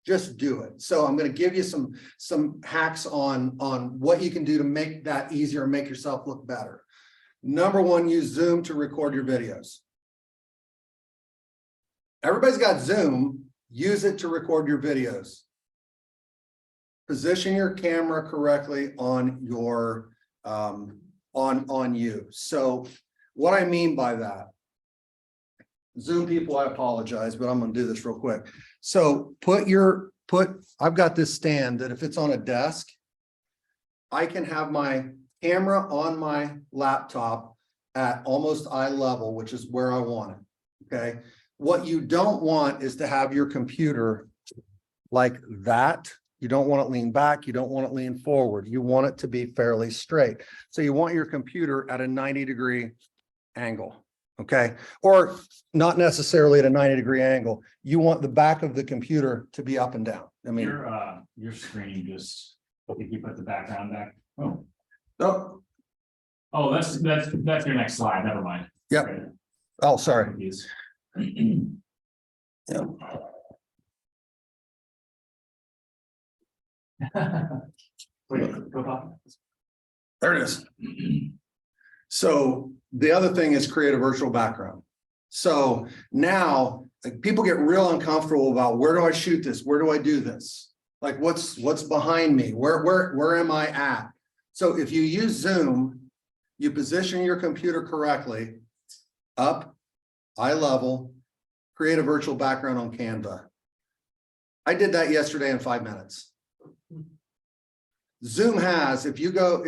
Just do it. So I'm going to give you some hacks on what you can do to make that easier and make yourself look better. Number one, use Zoom to record your videos. Everybody's got Zoom. Use it to record your videos. Position your camera correctly on your on you. So what I mean by that, Zoom people, I apologize, but I'm going to do this real quick. So I've got this stand that if it's on a desk, I can have my camera on my laptop at almost eye level, which is where I want it. Okay. What you don't want is to have your computer like that. You don't want it lean back. You don't want it lean forward. You want it to be fairly straight. So you want your computer at a 90-degree angle. Okay. Or not necessarily at a 90-degree angle. You want the back of the computer to be up and down. I mean,
Your screen just, I think you put the background back. Oh, that's your next slide. Never mind.
Yep.
Okay.
Oh, sorry.
Yes.
Yeah.
Wait, go back.
There it is. So the other thing is create a virtual background. So now like, people get real uncomfortable about where do I shoot this? Where do I do this? Like what's behind me? Where am I at? So if you use Zoom, you position your computer correctly, up, eye level, create a virtual background on Canva. I did that yesterday in 5 minutes. Zoom has, if you Google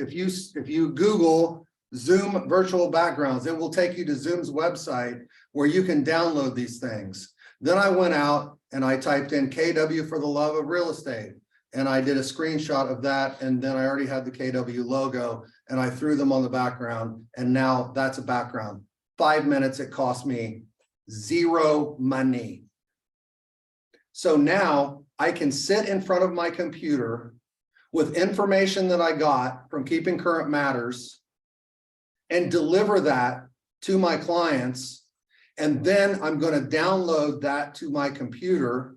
Zoom virtual backgrounds, it will take you to Zoom's website where you can download these things. Then I went out and I typed in KW for the love of real estate. And I did a screenshot of that. And then I already had the KW logo and I threw them on the background. And now that's a background. 5 minutes, it cost me zero money. So now I can sit in front of my computer with information that I got from Keeping Current Matters and deliver that to my clients. And then I'm going to download that to my computer.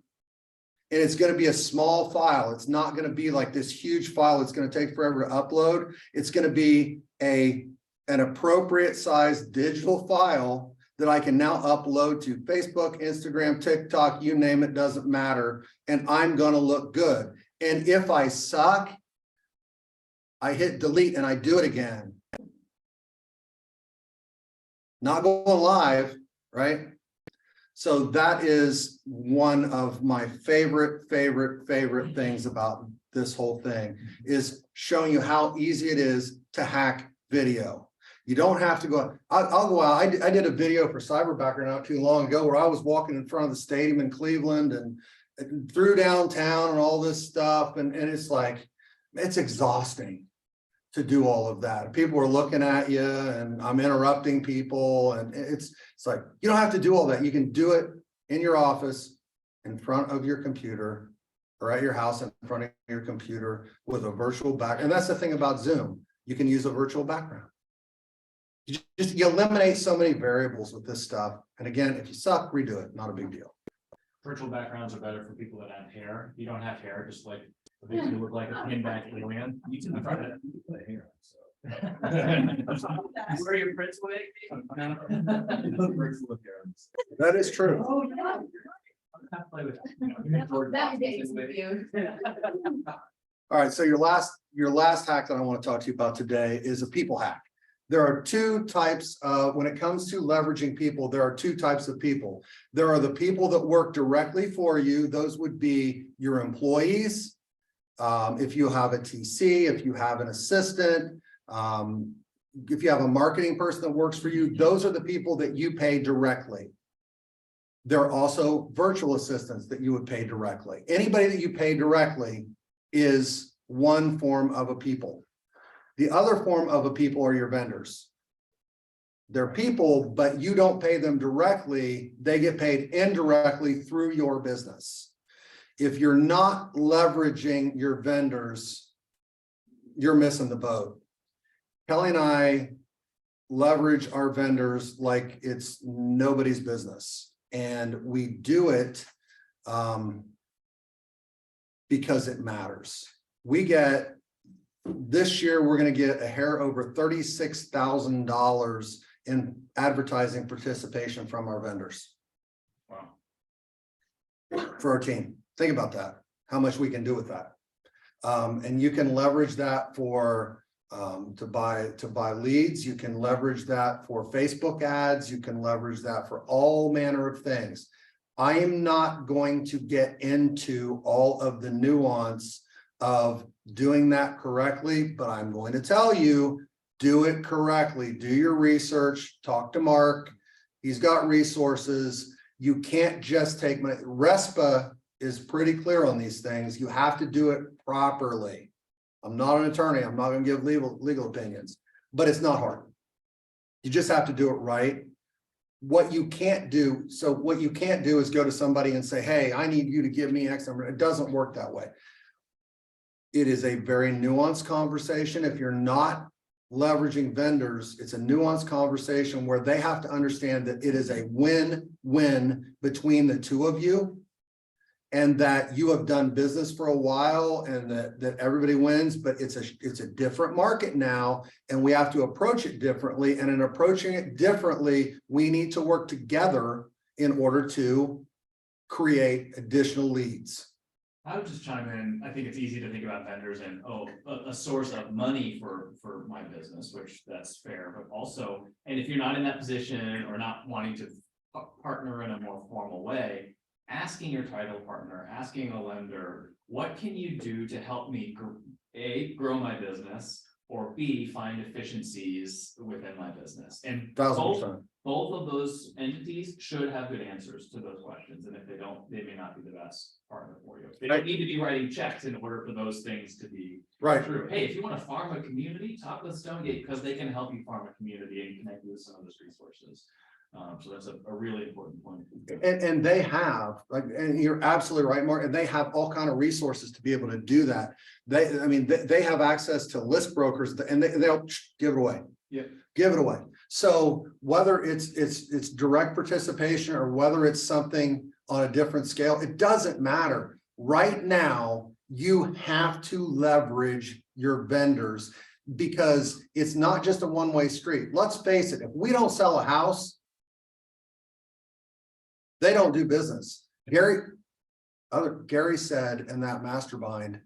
And it's going to be a small file. It's not going to be like this huge file. It's going to take forever to upload. It's going to be an appropriate size digital file that I can now upload to Facebook, Instagram, TikTok, you name it, doesn't matter. And I'm going to look good. And if I suck, I hit delete and I do it again. Not going live, right? So that is one of my favorite things about this whole thing is showing you how easy it is to hack video. You don't have to go. I'll go out. I did a video for Cyberbacker not too long ago where I was walking in front of the stadium in Cleveland and through downtown and all this stuff. And it's like, it's exhausting to do all of that. People are looking at you and I'm interrupting people. And it's like, you don't have to do all that. You can do it in your office, in front of your computer, or at your house in front of your computer with a virtual background. And that's the thing about Zoom. You can use a virtual background. You eliminate so many variables with this stuff. And again, if you suck, redo it. Not a big deal.
Virtual backgrounds are better for people that have hair. You don't have hair, just like it makes you look like a pinback alien. You can try that. Hair. Where your prints wig?
That is true.
Oh, yeah. That dates with you.
All right. So your last hack that I want to talk to you about today is a people hack. There are two types when it comes to leveraging people, there are two types of people. There are the people that work directly for you. Those would be your employees. If you have a TC, if you have an assistant, if you have a marketing person that works for you, those are the people that you pay directly. There are also virtual assistants that you would pay directly. Anybody that you pay directly is one form of a people. The other form of a people are your vendors. They're people, but you don't pay them directly. They get paid indirectly through your business. If you're not leveraging your vendors, you're missing the boat. Kelly and I leverage our vendors like it's nobody's business, and we do it because it matters. We get, this year, we're gonna get a hair over $36,000 in advertising participation from our vendors
Wow.
for our team. Think about that, how much we can do with that. And you can leverage that for to buy leads. You can leverage that for Facebook ads. You can leverage that for all manner of things. I am not going to get into all of the nuance of doing that correctly, but I'm going to tell you, do it correctly. Do your research, talk to Mark. He's got resources. You can't just take money. RESPA is pretty clear on these things. You have to do it properly. I'm not an attorney. I'm not going to give legal opinions, but it's not hard. You just have to do it right. What you can't do is go to somebody and say, hey, I need you to give me X number. It doesn't work that way. It is a very nuanced conversation. If you're not leveraging vendors, it's a nuanced conversation where they have to understand that it is a win-win between the two of you, and that you have done business for a while, and that everybody wins, but it's a different market now, and we have to approach it differently. And in approaching it differently, we need to work together in order to create additional leads.
I would just chime in. I think it's easy to think about vendors and, a source of money for my business, which that's fair, but also, and if you're not in that position or not wanting to partner in a more formal way, asking your title partner, asking a lender, what can you do to help me A, grow my business, or B, find efficiencies within my business? And
1000%.
both of those entities should have good answers to those questions. And if they don't, they may not be the best partner for you. They don't need to be writing checks in order for those things to be
Right.
true. Hey, if you want to farm a community, talk with Stonegate, because they can help you farm a community and connect you with some of those resources. So that's a really important point.
And they have, like, and you're absolutely right, Mark, and they have all kind of resources to be able to do that. They have access to list brokers, and they'll give it away.
Yeah.
Give it away. So whether it's direct participation or whether it's something on a different scale, it doesn't matter. Right now, you have to leverage your vendors, because it's not just a one-way street. Let's face it, if we don't sell a house, they don't do business. Gary said in that mastermind,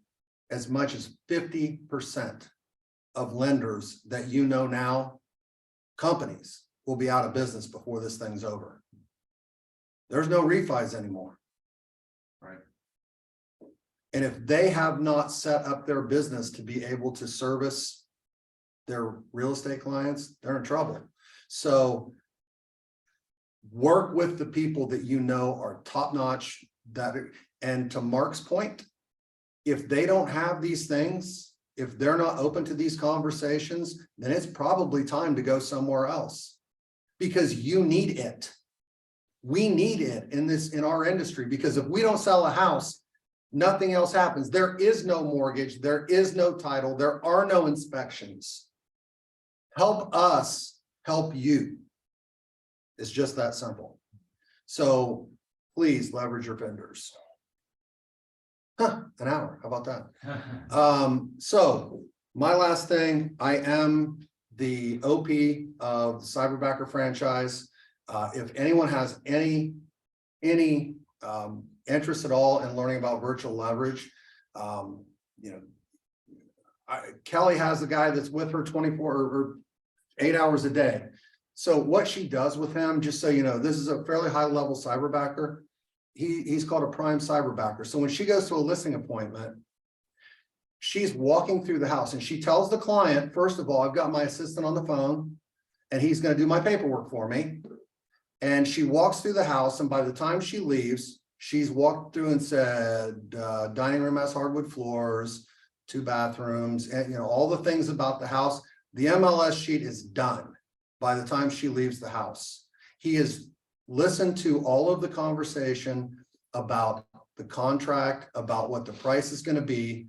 as much as 50% of lenders that you know now, companies, will be out of business before this thing's over. There's no refis anymore.
Right.
And if they have not set up their business to be able to service their real estate clients, they're in trouble. So work with the people that you know are top-notch, and to Mark's point, if they don't have these things, if they're not open to these conversations, then it's probably time to go somewhere else, because you need it. We need it in our industry, because if we don't sell a house, nothing else happens. There is no mortgage, there is no title, there are no inspections. Help us help you. It's just that simple. So please leverage your vendors. An hour, how about that? So my last thing, I am the OP of the Cyberbacker franchise. If anyone has any interest at all in learning about virtual leverage, Kelly has a guy that's with her 24 or 8 hours a day. So what she does with him, just so you know, this is a fairly high level cyberbacker. He's called a prime cyberbacker. So when she goes to a listing appointment, she's walking through the house and she tells the client, first of all, I've got my assistant on the phone and he's going to do my paperwork for me. And she walks through the house, and by the time she leaves, she's walked through and said, dining room has hardwood floors, 2 bathrooms, and all the things about the house. The MLS sheet is done by the time she leaves the house. He has listened to all of the conversation about the contract, about what the price is gonna be,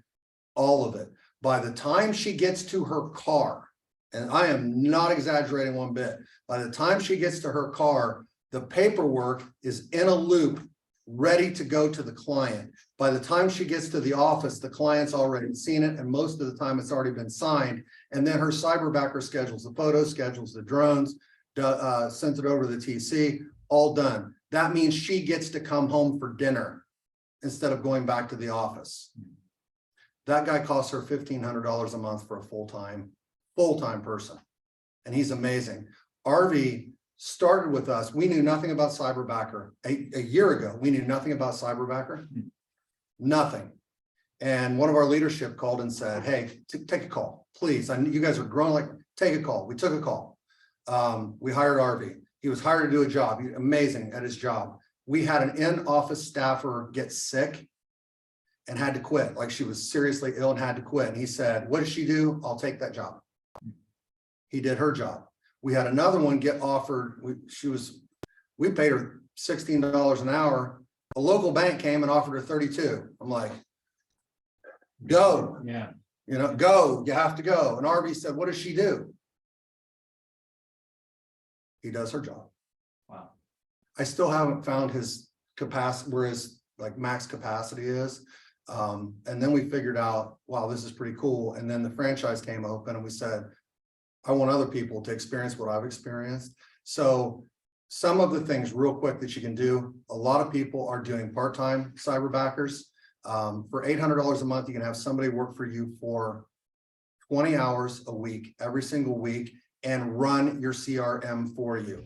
all of it. By the time she gets to her car, and I am not exaggerating one bit, by the time she gets to her car, the paperwork is in a loop, ready to go to the client. By the time she gets to the office, the client's already seen it, and most of the time it's already been signed. And then her cyberbacker schedules the photos, schedules the drones, sends it over to the TC, all done. That means she gets to come home for dinner instead of going back to the office. That guy costs her $1,500 a month for a full-time person. And he's amazing. RV started with us. We knew nothing about cyberbacker. A year ago, we knew nothing about cyberbacker. Nothing. And one of our leadership called and said, hey, take a call, please. I know you guys are growing, like, take a call. We took a call. We hired RV. He was hired to do a job. Amazing at his job. We had an in-office staffer get sick and had to quit. Like, she was seriously ill and had to quit. And he said, what does she do? I'll take that job. He did her job. We had another one get offered. We paid her $16 an hour. A local bank came and offered her 32. I'm like, go,
Yeah.
go, you have to go. And RV said, what does she do? He does her job.
Wow.
I still haven't found his capacity, where his like max capacity is. And then we figured out, wow, this is pretty cool. And then the franchise came open and we said, I want other people to experience what I've experienced. So some of the things real quick that you can do, a lot of people are doing part-time cyberbackers. For $800 a month, you can have somebody work for you for 20 hours a week, every single week, and run your CRM for you.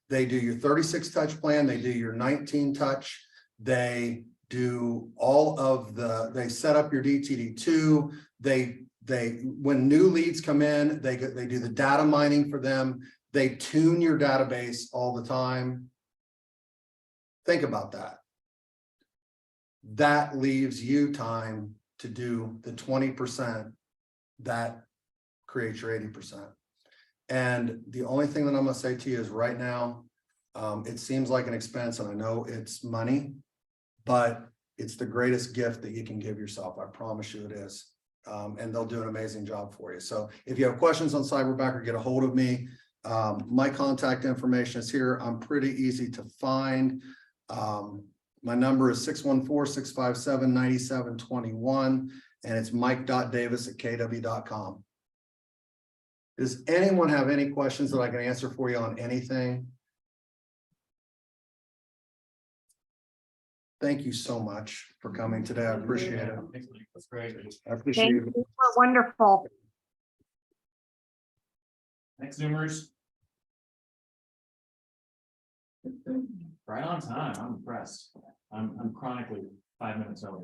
They do your 36 touch plan. They do your 19 touch. They do all of they set up your DTD2. When new leads come in, they do the data mining for them. They tune your database all the time. Think about that. That leaves you time to do the 20% that creates your 80%. And the only thing that I'm gonna say to you is right now, it seems like an expense, and I know it's money, but it's the greatest gift that you can give yourself. I promise you it is. And they'll do an amazing job for you. So if you have questions on cyberbacker, get a hold of me. My contact information is here. I'm pretty easy to find. My number is 614-657-9721, and it's mike.davis@kw.com. Does anyone have any questions that I can answer for you on anything? Thank you so much for coming today. I appreciate it.
That's great.
I appreciate
Thank
it.
you for wonderful.
Thanks, Zoomers. Right on time. I'm impressed. I'm chronically 5 minutes over.